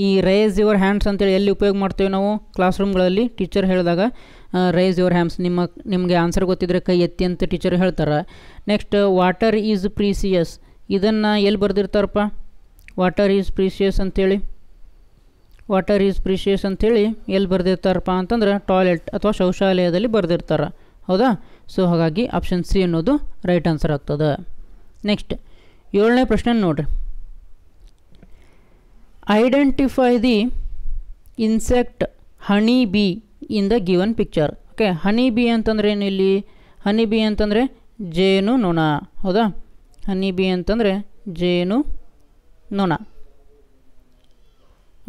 ಈ ರೈಸ್ ಯುವರ್ ಹ್ಯಾಂಡ್ಸ್ ಅಂತೇಳಿ ಎಲ್ಲಿ ಉಪಯೋಗ ಮಾಡ್ತೇವೆ ನಾವು, ಕ್ಲಾಸ್ ರೂಮ್ಗಳಲ್ಲಿ ಟೀಚರ್ ಹೇಳಿದಾಗ ರೈಸ್ ಯುವರ್ ಹ್ಯಾಂಡ್ಸ್, ನಿಮಗೆ ಆನ್ಸರ್ ಗೊತ್ತಿದ್ದರೆ ಕೈ ಎತ್ತಿ ಅಂತ ಟೀಚರ್ ಹೇಳ್ತಾರೆ. ನೆಕ್ಸ್ಟ್ ವಾಟರ್ ಈಸ್ ಪ್ರೀಸಿಯಸ್, ಇದನ್ನು ಎಲ್ಲಿ ಬರೆದಿರ್ತಾರಪ್ಪ, ವಾಟರ್ ಈಸ್ ಪ್ರೀಸಿಯಸ್ ಅಂಥೇಳಿ, ವಾಟರ್ ಈಸ್ ಪ್ರೀಸಿಯಸ್ ಅಂಥೇಳಿ ಎಲ್ಲಿ ಬರೆದಿರ್ತಾರಪ್ಪ ಅಂತಂದ್ರೆ ಟಾಯ್ಲೆಟ್ ಅಥವಾ ಶೌಚಾಲಯದಲ್ಲಿ ಬರೆದಿರ್ತಾರೆ. ಹೌದಾ? ಸೊ ಹಾಗಾಗಿ ಆಪ್ಷನ್ ಸಿ ಅನ್ನೋದು ರೈಟ್ ಆನ್ಸರ್ ಆಗ್ತದೆ. ನೆಕ್ಸ್ಟ್ 7ನೇ ಪ್ರಶ್ನೆ ನೋಡಿರಿ. Identify the insect honey bee in the given picture. Okay, honey bee ಅಂತಂದ್ರೆ ಏನು ಇಲ್ಲಿ, ಹನಿ ಬಿ ಅಂತಂದರೆ ಜೇನು ನೊಣ. ಹೌದಾ? ಹನಿ ಬಿ ಅಂತಂದರೆ ಜೇನು ನೊಣ.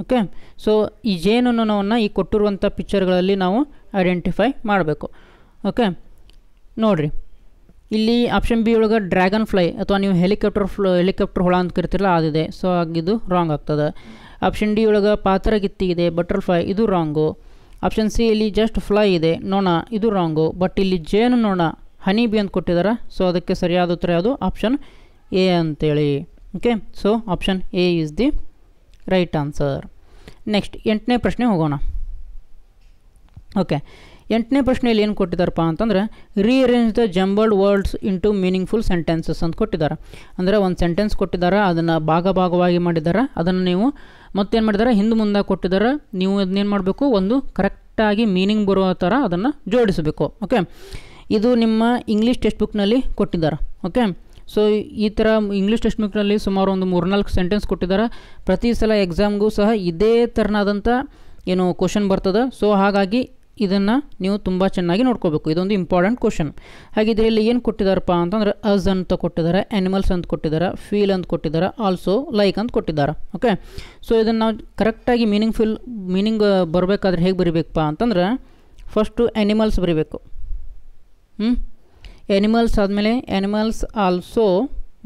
ಓಕೆ, ಸೊ ಈ ಜೇನು ನೊಣವನ್ನು ಈ ಕೊಟ್ಟಿರುವಂಥ ಪಿಕ್ಚರ್ಗಳಲ್ಲಿ ನಾವು ಐಡೆಂಟಿಫೈ ಮಾಡಬೇಕು. ಓಕೆ, ನೋಡಿರಿ ಇಲ್ಲಿ ಆಪ್ಷನ್ ಬಿ ಒಳಗೆ ಡ್ರ್ಯಾಗನ್ ಫ್ಲೈ ಅಥವಾ ನೀವು ಹೆಲಿಕಾಪ್ಟರ್ ಹುಳ ಅಂತ ಕರಿತಿರಲ್ಲ ಅದಿದೆ. ಸೊ ಆಗಿದ್ದು ರಾಂಗ್ ಆಗ್ತದೆ. ಆಪ್ಷನ್ ಡಿ ಒಳಗೆ ಪಾತರಗಿತ್ತಿ ಇದೆ, ಬಟರ್ಫ್ಲೈ, ಇದು ರಾಂಗು. ಆಪ್ಷನ್ ಸಿ ಇಲ್ಲಿ ಜಸ್ಟ್ ಫ್ಲೈ ಇದೆ, ನೊಣ, ಇದು ರಾಂಗು. ಬಟ್ ಇಲ್ಲಿ ಜೇನು ನೊಣ ಹನಿ ಬಿ ಅಂತ ಕೊಟ್ಟಿದ್ದಾರೆ. ಸೊ ಅದಕ್ಕೆ ಸರಿಯಾದ ಉತ್ತರ ಯಾವುದು, ಆಪ್ಷನ್ ಎ ಅಂತೇಳಿ. Okay, so option A is the right answer. Next 8ನೇ ಪ್ರಶ್ನೆ ಹೋಗೋಣ. ಓಕೆ, 8ನೇ ಪ್ರಶ್ನೆಯಲ್ಲಿ ಏನು ಕೊಟ್ಟಿದ್ದಾರಪ್ಪ ಅಂತಂದ್ರೆ rearrange the jumbled words into meaningful sentences ಅಂತ ಕೊಟ್ಟಿದ್ದಾರೆ. ಅಂದರೆ ಒಂದು ಸೆಂಟೆನ್ಸ್ ಕೊಟ್ಟಿದ್ದಾರೆ, ಅದನ್ನು ಭಾಗವಾಗಿ ಮಾಡಿದ್ದಾರೆ. ಅದನ್ನು ನೀವು ಮತ್ತೇನು ಮಾಡಿದ್ದಾರೆ, ಹಿಂದೆ ಮುಂದೆ ಕೊಟ್ಟಿದ್ದಾರೆ. ನೀವು ಅದನ್ನೇನು ಮಾಡಬೇಕು, ಒಂದು ಕರೆಕ್ಟಾಗಿ ಮೀನಿಂಗ್ ಬರುವ ಥರ ಅದನ್ನು ಜೋಡಿಸಬೇಕು. ಓಕೆ, ಇದು ನಿಮ್ಮ ಇಂಗ್ಲೀಷ್ ಟೆಕ್ಸ್ಟ್ ಬುಕ್ನಲ್ಲಿ ಕೊಟ್ಟಿದ್ದಾರೆ. ಓಕೆ, ಸೊ ಈ ಥರ ಇಂಗ್ಲೀಷ್ ಟೆಕ್ಸ್ಟ್ ಬುಕ್ನಲ್ಲಿ ಸುಮಾರು ಒಂದು 3-4 ಸೆಂಟೆನ್ಸ್ ಕೊಟ್ಟಿದ್ದಾರೆ. ಪ್ರತಿ ಸಲ ಎಕ್ಸಾಮ್ಗೂ ಸಹ ಇದೇ ಥರನಾದಂಥ ಏನು ಕ್ವಶನ್ ಬರ್ತದೆ. ಸೊ ಹಾಗಾಗಿ ಇದನ್ನು ನೀವು ತುಂಬ ಚೆನ್ನಾಗಿ ನೋಡ್ಕೋಬೇಕು. ಇದೊಂದು ಇಂಪಾರ್ಟೆಂಟ್ ಕ್ವಶನ್. ಹಾಗಿದ್ರೆ ಇಲ್ಲಿ ಏನು ಕೊಟ್ಟಿದ್ದಾರಪ್ಪ ಅಂತಂದ್ರೆ ಅಸ್ ಅಂತ ಕೊಟ್ಟಿದ್ದಾರೆ, ಆ್ಯನಿಮಲ್ಸ್ ಅಂತ ಕೊಟ್ಟಿದ್ದಾರೆ, ಫೀಲ್ ಅಂತ ಕೊಟ್ಟಿದ್ದಾರೆ, ಆಲ್ಸೋ ಲೈಕ್ ಅಂತ ಕೊಟ್ಟಿದ್ದಾರೆ. ಓಕೆ, ಸೊ ಇದನ್ನು ನಾವು ಕರೆಕ್ಟಾಗಿ ಮೀನಿಂಗ್ ಬರಬೇಕಾದ್ರೆ ಹೇಗೆ ಬರಿಬೇಕಪ್ಪ ಅಂತಂದ್ರೆ ಫಸ್ಟು ಆ್ಯನಿಮಲ್ಸ್ ಬರಿಬೇಕು. ಆ್ಯನಿಮಲ್ಸ್ ಆದಮೇಲೆ ಆ್ಯನಿಮಲ್ಸ್ ಆಲ್ಸೋ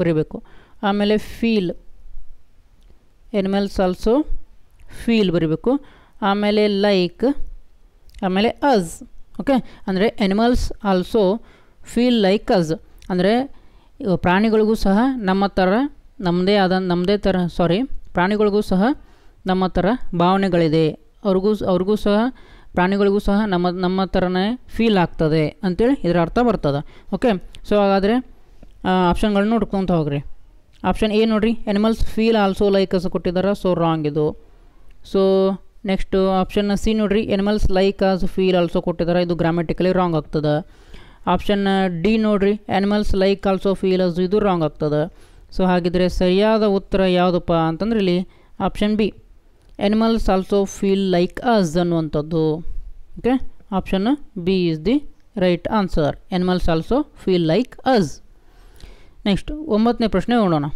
ಬರಿಬೇಕು. ಆಮೇಲೆ ಫೀಲ್, ಆ್ಯನಿಮಲ್ಸ್ ಆಲ್ಸೋ ಫೀಲ್ ಬರಿಬೇಕು. ಆಮೇಲೆ ಲೈಕ್, ಆಮೇಲೆ ಅಸ್. ಓಕೆ, ಅಂದರೆ animals also feel like us ಅಂದರೆ ಪ್ರಾಣಿಗಳಿಗೂ ಸಹ ಪ್ರಾಣಿಗಳಿಗೂ ಸಹ ನಮ್ಮ ಥರ ಭಾವನೆಗಳಿದೆ. ಪ್ರಾಣಿಗಳಿಗೂ ಸಹ ನಮ್ಮ ಥರನೇ ಫೀಲ್ ಆಗ್ತದೆ ಅಂತೇಳಿ ಇದರ ಅರ್ಥ ಬರ್ತದೆ. ಓಕೆ, ಸೊ ಹಾಗಾದರೆ ಆಪ್ಷನ್ಗಳನ್ನ ನೋಡ್ಕೊತ ಹೋಗ್ರಿ. ಆಪ್ಷನ್ ಎ ನೋಡಿರಿ, animals feel also like us ಕೊಟ್ಟಿದ್ದಾರೆ. ಸೊ ರಾಂಗ್ ಇದು. ಸೊ ನೆಕ್ಸ್ಟು ಆಪ್ಷನ್ ಸಿ ನೋಡಿರಿ, animals like as feel also ಕೊಟ್ಟಿದ್ದಾರೆ. ಇದು ಗ್ರಾಮೆಟಿಕಲಿ ರಾಂಗ್ ಆಗ್ತದೆ. ಆಪ್ಷನ್ ಡಿ ನೋಡಿರಿ, animals like also feel as, ಇದು ರಾಂಗ್ ಆಗ್ತದೆ. ಸೊ ಹಾಗಿದ್ರೆ ಸರಿಯಾದ ಉತ್ತರ ಯಾವುದಪ್ಪ ಅಂತಂದ್ರೆ ಇಲ್ಲಿ option B, animals also feel like us ಅನ್ನುವಂಥದ್ದು. Okay, option B is the right answer. Animals also feel like us. Next 9ನೇ ಪ್ರಶ್ನೆ ನೋಡೋಣ.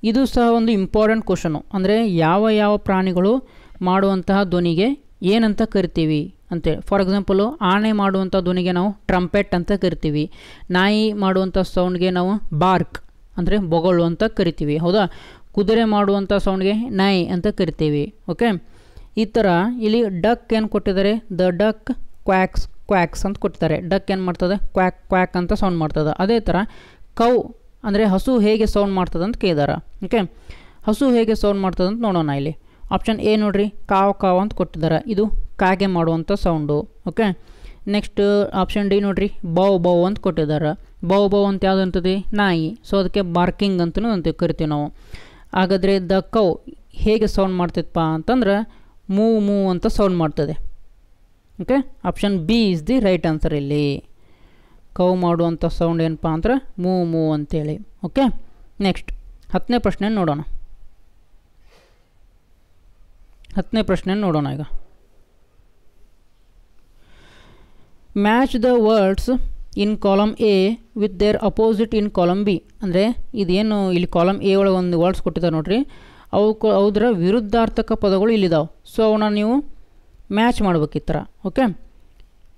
ಇದು ಸಹ ಒಂದು ಇಂಪಾರ್ಟೆಂಟ್ ಕ್ವಶನು. ಅಂದರೆ ಯಾವ ಪ್ರಾಣಿಗಳು ಮಾಡುವಂತಹ ಧ್ವನಿಗೆ ಏನಂತ ಕರಿತೀವಿ ಅಂತೇಳಿ. ಫಾರ್ ಎಕ್ಸಾಂಪಲು ಆನೆ ಮಾಡುವಂಥ ಧ್ವನಿಗೆ ನಾವು ಟ್ರಂಪೆಟ್ ಅಂತ ಕರಿತೀವಿ. ನಾಯಿ ಮಾಡುವಂಥ ಸೌಂಡ್ಗೆ ನಾವು ಬಾರ್ಕ್ ಅಂದರೆ ಬೊಗಳು ಅಂತ ಕರಿತೀವಿ. ಹೌದಾ? ಕುದುರೆ ಮಾಡುವಂಥ ಸೌಂಡ್ಗೆ ನಾಯಿ ಅಂತ ಕರಿತೀವಿ. ಓಕೆ, ಈ ಥರ ಇಲ್ಲಿ ಡಕ್ ಏನು ಕೊಟ್ಟಿದ್ದಾರೆ, ದ ಡಕ್ ಕ್ವಾಕ್ಸ್ ಅಂತ ಕೊಟ್ಟಿದ್ದಾರೆ. ಡಕ್ ಏನು ಮಾಡ್ತದೆ, ಕ್ವಾಕ್ ಅಂತ ಸೌಂಡ್ ಮಾಡ್ತದೆ. ಅದೇ ಥರ ಕೌ ಅಂದರೆ ಹಸು ಹೇಗೆ ಸೌಂಡ್ ಮಾಡ್ತದೆ ಅಂತ ಕೇಳಿದಾರೆ. ಓಕೆ, ಹಸು ಹೇಗೆ ಸೌಂಡ್ ಮಾಡ್ತದೆ ಅಂತ ನೋಡೋಣ. ಇಲ್ಲಿ ಆಪ್ಷನ್ ಎ ನೋಡಿರಿ, ಕಾವ್ ಅಂತ ಕೊಟ್ಟಿದ್ದಾರೆ. ಇದು ಕಾಗೆ ಮಾಡುವಂಥ sound. Okay, next option D ನೋಡಿರಿ, ಬೌ ಅಂತ ಕೊಟ್ಟಿದ್ದಾರೆ. ಬೌ ಅಂತ ಯಾವುದು ಅಂತದೆ, ನಾಯಿ. ಸೊ ಅದಕ್ಕೆ ಬಾರ್ಕಿಂಗ್ ಅಂತಲೂ ಅಂತ ಕರಿತೀವಿ ನಾವು. ಹಾಗಾದರೆ ದ ಕೌ ಹೇಗೆ ಸೌಂಡ್ ಮಾಡ್ತೈತಪ್ಪ ಅಂತಂದ್ರೆ ಮೂ ಅಂತ ಸೌಂಡ್ ಮಾಡ್ತದೆ. Okay, option B is the right answer. ಇಲ್ಲಿ ಕೌ ಮಾಡುವಂಥ ಸೌಂಡ್ ಏನಪ್ಪ ಅಂದ್ರೆ ಮೂ ಅಂತೇಳಿ. ಓಕೆ, ನೆಕ್ಸ್ಟ್ 10ನೇ ಪ್ರಶ್ನೆ ನೋಡೋಣ. 10ನೇ ಪ್ರಶ್ನೆ ನೋಡೋಣ ಈಗ. Match the words in column A with their opposite in column B. ಅಂದರೆ ಇದೇನು ಇಲ್ಲಿ ಕಾಲಮ್ ಎ ಒಳಗೆ ಒಂದು ವರ್ಡ್ಸ್ ಕೊಟ್ಟಿದ್ದಾರೆ ನೋಡ್ರಿ, ಅವುದರ ವಿರುದ್ಧಾರ್ಥಕ ಪದಗಳು ಇಲ್ಲಿದ್ದಾವೆ. ಸೊ ಅವನ್ನ ನೀವು ಮ್ಯಾಚ್ ಮಾಡ್ಬೇಕು ಈ ಥರ. ಓಕೆ,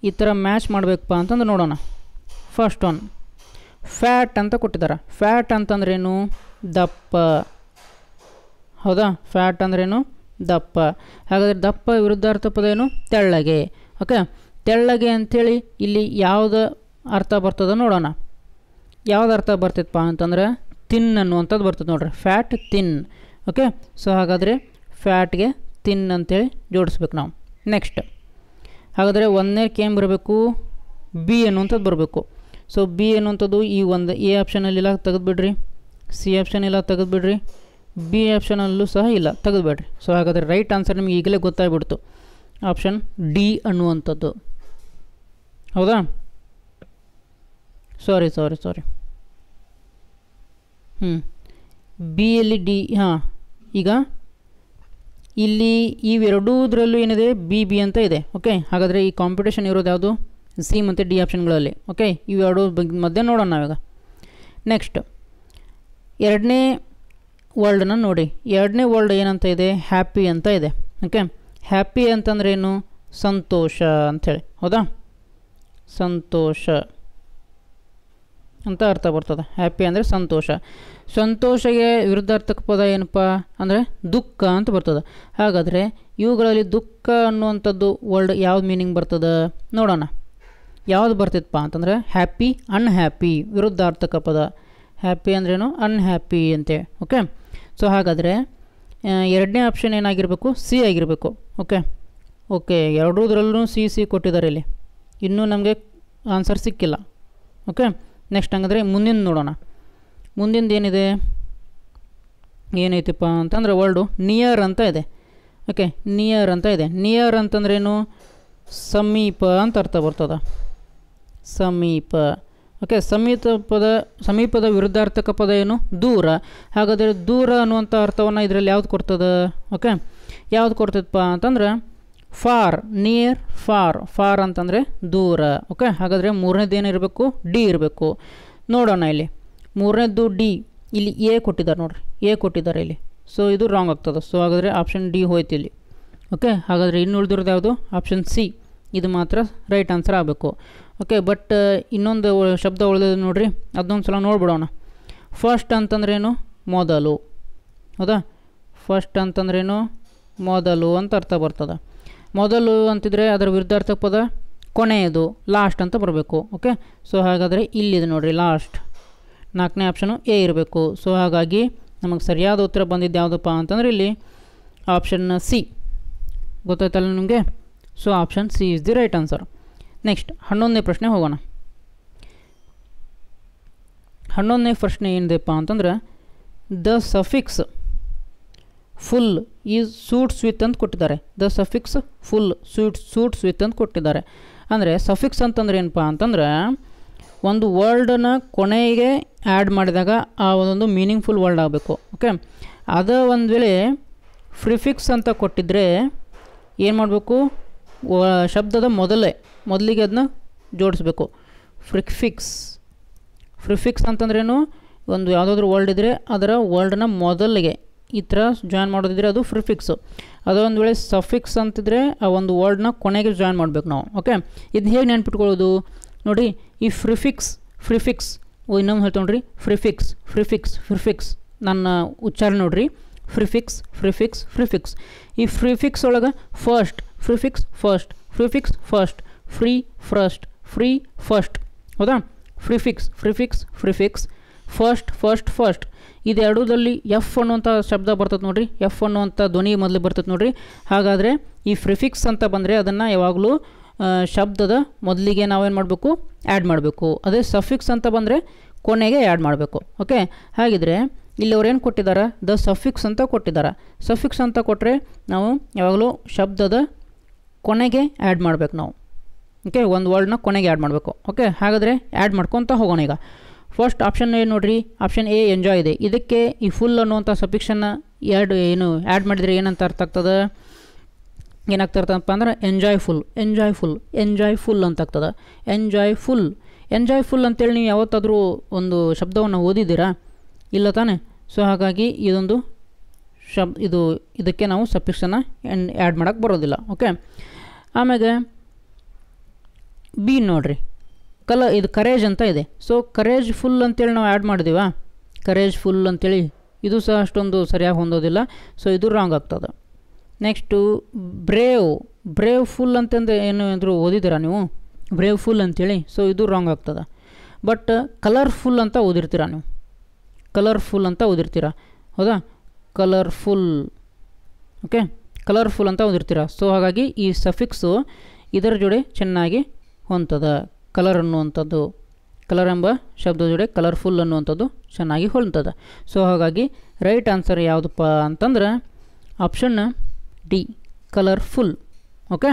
ಈ ಥರ ಮ್ಯಾಚ್ ಮಾಡಬೇಕಪ್ಪ ಅಂತಂದ್ರೆ ನೋಡೋಣ. ಫಸ್ಟ್ ಒನ್ ಫ್ಯಾಟ್ ಅಂತ ಕೊಟ್ಟಿದ್ದಾರೆ. ಫ್ಯಾಟ್ ಅಂತಂದ್ರೇನು, ದಪ್ಪ. ಹೌದಾ? ಫ್ಯಾಟ್ ಅಂದ್ರೇನು, ದಪ್ಪ. ಹಾಗಾದರೆ ದಪ್ಪ ವಿರುದ್ಧಾರ್ಥ ಪದ ಏನು? ತೆಳ್ಳಗೆ. ಓಕೆ, ತೆಳ್ಳಗೆ ಅಂಥೇಳಿ ಇಲ್ಲಿ ಯಾವುದು ಅರ್ಥ ಬರ್ತದೆ ನೋಡೋಣ. ಯಾವ್ದು ಅರ್ಥ ಬರ್ತೈತಪ್ಪ ಅಂತಂದ್ರೆ ತಿನ್ ಅನ್ನುವಂಥದ್ದು ಬರ್ತದೆ ನೋಡ್ರಿ, ಫ್ಯಾಟ್ ತಿನ್. ಓಕೆ, ಸೊ ಹಾಗಾದರೆ ಫ್ಯಾಟ್ಗೆ ತಿನ್ ಅಂತೇಳಿ ಜೋಡಿಸ್ಬೇಕು ನಾವು. ನೆಕ್ಸ್ಟ್ ಹಾಗಾದರೆ ಒಂದನೇಕ್ಕೆ ಏನು ಬರಬೇಕು? ಬಿ ಅನ್ನುವಂಥದ್ದು ಬರಬೇಕು. ಸೊ ಬಿ ಅನ್ನುವಂಥದ್ದು ಈ ಒಂದು ಎ ಆಪ್ಷನಲ್ಲಿಲ್ಲ, ತೆಗೆದುಬಿಡ್ರಿ. ಸಿ ಆಪ್ಷನ್ ಇಲ್ಲ, ತೆಗೆದುಬಿಡ್ರಿ. ಬಿ ಆಪ್ಷನಲ್ಲೂ ಸಹ ಇಲ್ಲ, ತೆಗೆದುಬಿಡ್ರಿ. ಸೊ ಹಾಗಾದರೆ ರೈಟ್ ಆನ್ಸರ್ ನಿಮಗೆ ಈಗಲೇ ಗೊತ್ತಾಗ್ಬಿಡ್ತು, ಆಪ್ಷನ್ ಡಿ ಅನ್ನುವಂಥದ್ದು. ಹೌದಾ? ಸಾರಿ ಬಿಯಲ್ಲಿ ಡಿ. ಹಾಂ, ಈಗ ಇಲ್ಲಿ ಇವೆರಡೂದ್ರಲ್ಲೂ ಏನಿದೆ? ಬಿ ಅಂತ ಇದೆ. ಓಕೆ, ಹಾಗಾದರೆ ಈ ಕಾಂಪಿಟೇಷನ್ ಇರೋದು ಯಾವುದು? ಸಿ ಮತ್ತು ಡಿ ಆಪ್ಷನ್ಗಳಲ್ಲಿ. ಓಕೆ, ಇವೆರಡು ಮಧ್ಯೆ ನೋಡೋಣ ನಾವೀಗ. ನೆಕ್ಸ್ಟ್ ಎರಡನೇ ವರ್ಲ್ಡನ್ನ ನೋಡಿ. ಎರಡನೇ ವರ್ಲ್ಡ್ ಏನಂತ ಇದೆ? ಹ್ಯಾಪಿ ಅಂತ ಇದೆ. ಓಕೆ, ಹ್ಯಾಪಿ ಅಂತಂದ್ರೆ ಏನು? ಸಂತೋಷ ಅಂಥೇಳಿ. ಹೌದಾ? ಸಂತೋಷ ಅಂತ ಅರ್ಥ ಬರ್ತದೆ. ಹ್ಯಾಪಿ ಅಂದರೆ ಸಂತೋಷ. ಸಂತೋಷಗೆ ವಿರುದ್ಧಾರ್ಥಕ ಪದ ಏನಪ್ಪ ಅಂದರೆ ದುಃಖ ಅಂತ ಬರ್ತದೆ. ಹಾಗಾದರೆ ಇವುಗಳಲ್ಲಿ ದುಃಖ ಅನ್ನುವಂಥದ್ದು ವರ್ಲ್ಡ್ ಯಾವ್ದು ಮೀನಿಂಗ್ ಬರ್ತದೆ ನೋಡೋಣ. ಯಾವುದು ಬರ್ತಿತ್ತಪ್ಪ ಅಂತಂದರೆ ಹ್ಯಾಪಿ, ಅನ್ಹ್ಯಾಪಿ ವಿರುದ್ಧಾರ್ಥಕ ಪದ. ಹ್ಯಾಪಿ ಅಂದ್ರೇನು? ಅನ್ಹ್ಯಾಪಿ ಅಂತೆ. ಓಕೆ, ಸೊ ಹಾಗಾದರೆ ಎರಡನೇ ಆಪ್ಷನ್ ಏನಾಗಿರಬೇಕು? ಸಿ ಆಗಿರಬೇಕು. ಓಕೆ, ಎರಡೂದ್ರಲ್ಲೂ ಸಿ ಕೊಟ್ಟಿದ್ದಾರೆ ಇಲ್ಲಿ. ಇನ್ನೂ ನಮಗೆ ಆನ್ಸರ್ ಸಿಕ್ಕಿಲ್ಲ. ಓಕೆ, ನೆಕ್ಸ್ಟ್ ಹಂಗಂದರೆ ಮುಂದಿನ ನೋಡೋಣ. ಮುಂದಿಂದು ಏನಿದೆ? ಏನೈತಿಪ್ಪ ಅಂತಂದರೆ ವರ್ಲ್ಡು ನಿಯರ್ ಅಂತ ಇದೆ. ಓಕೆ, ನಿಯರ್ ಅಂತ ಇದೆ. ನಿಯರ್ ಅಂತಂದ್ರೇನು? ಸಮೀಪ ಅಂತ ಅರ್ಥ ಬರ್ತದೆ. ಸಮೀಪ. ಓಕೆ, ಸಮೀಪದ ವಿರುದ್ಧಾರ್ಥಕ ಪದ ಏನು? ದೂರ. ಹಾಗಾದರೆ ದೂರ ಅನ್ನುವಂಥ ಅರ್ಥವನ್ನು ಇದರಲ್ಲಿ ಯಾವ್ದು ಕೊಡ್ತದೆ? ಓಕೆ, ಯಾವ್ದು ಕೊಡ್ತದಪ್ಪ ಅಂತಂದ್ರೆ ಫಾರ್. ನಿಯರ್, ಫಾರ್ ಅಂತಂದರೆ ದೂರ. ಓಕೆ, ಹಾಗಾದರೆ ಮೂರನೇದು ಏನಿರಬೇಕು? ಡಿ ಇರಬೇಕು. ನೋಡೋಣ ಇಲ್ಲಿ ಮೂರನೇದು ಡಿ. ಇಲ್ಲಿ ಎ ಕೊಟ್ಟಿದ್ದಾರೆ ನೋಡ್ರಿ, ಎ ಕೊಟ್ಟಿದ್ದಾರೆ ಇಲ್ಲಿ. ಸೊ ಇದು ರಾಂಗ್ ಆಗ್ತದೆ. ಸೊ ಹಾಗಾದರೆ ಆಪ್ಷನ್ ಡಿ ಹೋಯ್ತು ಇಲ್ಲಿ. ಓಕೆ, ಹಾಗಾದರೆ ಇನ್ನು ಉಳಿದಿರೋದು ಯಾವುದು? Option C. ಇದು ಮಾತ್ರ ರೈಟ್ ಆನ್ಸರ್ ಆಗಬೇಕು. ಓಕೆ, ಬಟ್ ಇನ್ನೊಂದು ಶಬ್ದ ಉಳಿದಿದೆ ನೋಡ್ರಿ, ಅದನ್ನೊಂದು ಸಲ ನೋಡ್ಬಿಡೋಣ. ಫಸ್ಟ್ ಅಂತಂದ್ರೇನು? ಮೊದಲು. ಹೌದಾ? ಫಸ್ಟ್ ಅಂತಂದ್ರೇನು? ಮೊದಲು ಅಂತ ಅರ್ಥ ಬರ್ತದೆ. ಮೊದಲು ಅಂತಿದ್ರೆ ಅದರ ವಿರುದ್ಧಾರ್ಥಕ ಪದ ಕೊನೆಯದು, ಲಾಸ್ಟ್ ಅಂತ ಬರಬೇಕು. ಓಕೆ, ಸೊ ಹಾಗಾದರೆ ಇಲ್ಲಿದೆ ನೋಡಿರಿ ಲಾಸ್ಟ್. ನಾಲ್ಕನೇ ಆಪ್ಷನು ಎ ಇರಬೇಕು. ಸೊ ಹಾಗಾಗಿ ನಮಗೆ ಸರಿಯಾದ ಉತ್ತರ ಬಂದಿದ್ದು ಯಾವುದಪ್ಪ ಅಂತಂದರೆ ಇಲ್ಲಿ ಆಪ್ಷನ್ ಸಿ. ಗೊತ್ತಾಯ್ತಲ್ಲ ನಿಮಗೆ? So option C is the right answer. Next 11ನೇ ಪ್ರಶ್ನೆ ಹೋಗೋಣ. 11ನೇ ಪ್ರಶ್ನೆ ಏನಿದೆಪ್ಪ ಅಂತಂದ್ರೆ the suffix ful is suits with ಅಂತ ಕೊಟ್ಟಿದ್ದಾರೆ. The suffix ful suits with ಅಂತ ಕೊಟ್ಟಿದ್ದಾರೆ. ಅಂದರೆ ಸಫಿಕ್ಸ್ ಅಂತಂದ್ರೆ ಏನಪ್ಪ ಅಂತಂದ್ರೆ ಒಂದು ವರ್ಲ್ಡನ್ನ ಕೊನೆಗೆ ಆ್ಯಡ್ ಮಾಡಿದಾಗ ಆ ಒಂದೊಂದು ಮೀನಿಂಗ್ಫುಲ್ ವರ್ಲ್ಡ್ ಆಗಬೇಕು. ಓಕೆ, ಅದು ಒಂದು ವೇಳೆ ಪ್ರಿಫಿಕ್ಸ್ ಅಂತ ಕೊಟ್ಟಿದ್ದರೆ ಏನು ಮಾಡಬೇಕು? ಶಬ್ದದ ಮೊದಲಿಗೆ ಅದನ್ನ ಜೋಡಿಸ್ಬೇಕು. ಪ್ರಿಫಿಕ್ಸ್ ಅಂತಂದ್ರೇನು? ಒಂದು ಯಾವುದಾದ್ರೂ ವರ್ಲ್ಡ್ ಇದ್ದರೆ ಅದರ ವರ್ಲ್ಡ್ನ ಮೊದಲಿಗೆ ಈ ಥರ ಜಾಯಿನ್ ಮಾಡೋದಿದ್ರೆ ಅದು ಪ್ರಿಫಿಕ್ಸು. ಅದೊಂದು ವೇಳೆ ಸಫಿಕ್ಸ್ ಅಂತಿದ್ರೆ ಆ ಒಂದು ವರ್ಡ್ನ ಕೊನೆಗೆ ಜಾಯಿನ್ ಮಾಡಬೇಕು ನಾವು. ಓಕೆ, ಇದು ಹೇಗೆ ನೆನ್ಪಿಟ್ಕೊಳ್ಳೋದು ನೋಡಿ. ಈ ಪ್ರಿಫಿಕ್ಸ್ ಇನ್ನೊಂದು ಹೇಳ್ತಾ ನೋಡ್ರಿ, ಪ್ರಿಫಿಕ್ಸ್ ನನ್ನ ಉಚ್ಚಾರ ನೋಡ್ರಿ. ಪ್ರಿಫಿಕ್ಸ್ ಈ ಪ್ರಿಫಿಕ್ಸ್ ಒಳಗೆ ಪ್ರಿಫಿಕ್ಸ್ ಫಸ್ಟ್, ಫ್ರೀ ಫಸ್ಟ್. ಹೌದಾ? ಪ್ರಿಫಿಕ್ಸ್ ಫಸ್ಟ್ ಇದೆರಡೂದಲ್ಲಿ ಎಫ್ ಅನ್ನುವಂಥ ಶಬ್ದ ಬರ್ತದೆ ನೋಡ್ರಿ. ಎಫ್ ಅನ್ನುವಂಥ ಧ್ವನಿ ಮೊದಲು ಬರ್ತದೆ ನೋಡ್ರಿ. ಹಾಗಾದರೆ ಈ ಪ್ರಿಫಿಕ್ಸ್ ಅಂತ ಬಂದರೆ ಅದನ್ನು ಯಾವಾಗಲೂ ಶಬ್ದದ ಮೊದಲಿಗೆ ನಾವೇನು ಮಾಡಬೇಕು? ಆ್ಯಡ್ ಮಾಡಬೇಕು. ಅದೇ ಸಫಿಕ್ಸ್ ಅಂತ ಬಂದರೆ ಕೊನೆಗೆ ಆ್ಯಡ್ ಮಾಡಬೇಕು. ಓಕೆ, ಹಾಗಿದ್ರೆ ಇಲ್ಲಿ ಅವ್ರು ಏನು ಕೊಟ್ಟಿದ್ದಾರೆ? ದ ಸಫಿಕ್ಸ್ ಅಂತ ಕೊಟ್ಟಿದ್ದಾರೆ. ಸಫಿಕ್ಸ್ ಅಂತ ಕೊಟ್ಟರೆ ನಾವು ಯಾವಾಗಲೂ ಶಬ್ದದ ಕೊನೆಗೆ ಆ್ಯಡ್ ಮಾಡಬೇಕು ನಾವು. ಓಕೆ, ಒಂದು ವರ್ಡ್ನ ಕೊನೆಗೆ ಆ್ಯಡ್ ಮಾಡಬೇಕು. ಓಕೆ, ಹಾಗಾದರೆ ಆ್ಯಡ್ ಮಾಡ್ಕೊತ ಹೋಗೋಣ. ಈಗ ಫಸ್ಟ್ ಆಪ್ಷನ್ ಏನು ನೋಡಿರಿ, ಆಪ್ಷನ್ ಎ ಎಂಜಾಯ್ ಇದೆ. ಇದಕ್ಕೆ ಈ ಫುಲ್ ಅನ್ನುವಂಥ ಸಫಿಕ್ಷನ್ನು ಆ್ಯಡ್ ಮಾಡಿದರೆ ಏನಂತ ಅರ್ಥ ಆಗ್ತದೆ? ಏನಾಗ್ತಿರ್ತದಪ್ಪ ಅಂದ್ರೆ ಎಂಜಾಯ್ ಫುಲ್ ಅಂತ ಆಗ್ತದೆ. ಎಂಜಾಯ್ ಫುಲ್ ಅಂತೇಳಿ ನೀವು ಯಾವತ್ತಾದರೂ ಒಂದು ಶಬ್ದವನ್ನು ಓದಿದ್ದೀರಾ? ಇಲ್ಲ ತಾನೆ? ಸೊ ಹಾಗಾಗಿ ಇದೊಂದು ಇದಕ್ಕೆ ನಾವು ಸಫಿಕ್ಸನ್ನು ಆ್ಯಡ್ ಮಾಡೋಕ್ಕೆ ಬರೋದಿಲ್ಲ. ಓಕೆ, ಆಮೇಲೆ ಬಿ ನೋಡ್ರಿ, ಇದು ಕರೇಜ್ ಅಂತ ಇದೆ. ಸೊ ಕರೇಜ್ ಫುಲ್ ಅಂತೇಳಿ ನಾವು ಆ್ಯಡ್ ಮಾಡಿದೀವ, ಕರೇಜ್ ಫುಲ್ ಅಂತೇಳಿ. ಇದು ಸಹ ಅಷ್ಟೊಂದು ಸರಿಯಾಗಿ ಹೊಂದೋದಿಲ್ಲ. ಸೊ ಇದು ರಾಂಗ್ ಆಗ್ತದೆ. ನೆಕ್ಸ್ಟು ಬ್ರೇವ್ ಫುಲ್ ಅಂತಂದು ಏನಾದರೂ ಓದಿದ್ದೀರಾ ನೀವು? ಬ್ರೇವ್ ಫುಲ್ ಅಂತೇಳಿ. ಸೊ ಇದು ರಾಂಗ್ ಆಗ್ತದೆ. ಬಟ್ ಕಲರ್ಫುಲ್ ಅಂತ ಓದಿರ್ತೀರ ನೀವು. ಕಲರ್ಫುಲ್ ಅಂತ ಓದಿರ್ತೀರ, ಹೌದಾ? ಕಲರ್ಫುಲ್, ಓಕೆ, ಕಲರ್ಫುಲ್ ಅಂತ ಓದಿರ್ತೀರ. ಸೊ ಹಾಗಾಗಿ ಈ ಸಫಿಕ್ಸು ಇದರ ಜೋಡಿ ಚೆನ್ನಾಗಿ ಹೊಂತದ. ಕಲರ್ ಅನ್ನುವಂಥದ್ದು, ಕಲರ್ ಎಂಬ ಶಬ್ದದ ಜೋಡಿ ಕಲರ್ಫುಲ್ ಅನ್ನುವಂಥದ್ದು ಚೆನ್ನಾಗಿ ಹೊಂತದ. ಸೊ ಹಾಗಾಗಿ ರೈಟ್ ಆನ್ಸರ್ ಯಾವುದಪ್ಪ ಅಂತಂದ್ರೆ option D, colourful. Okay,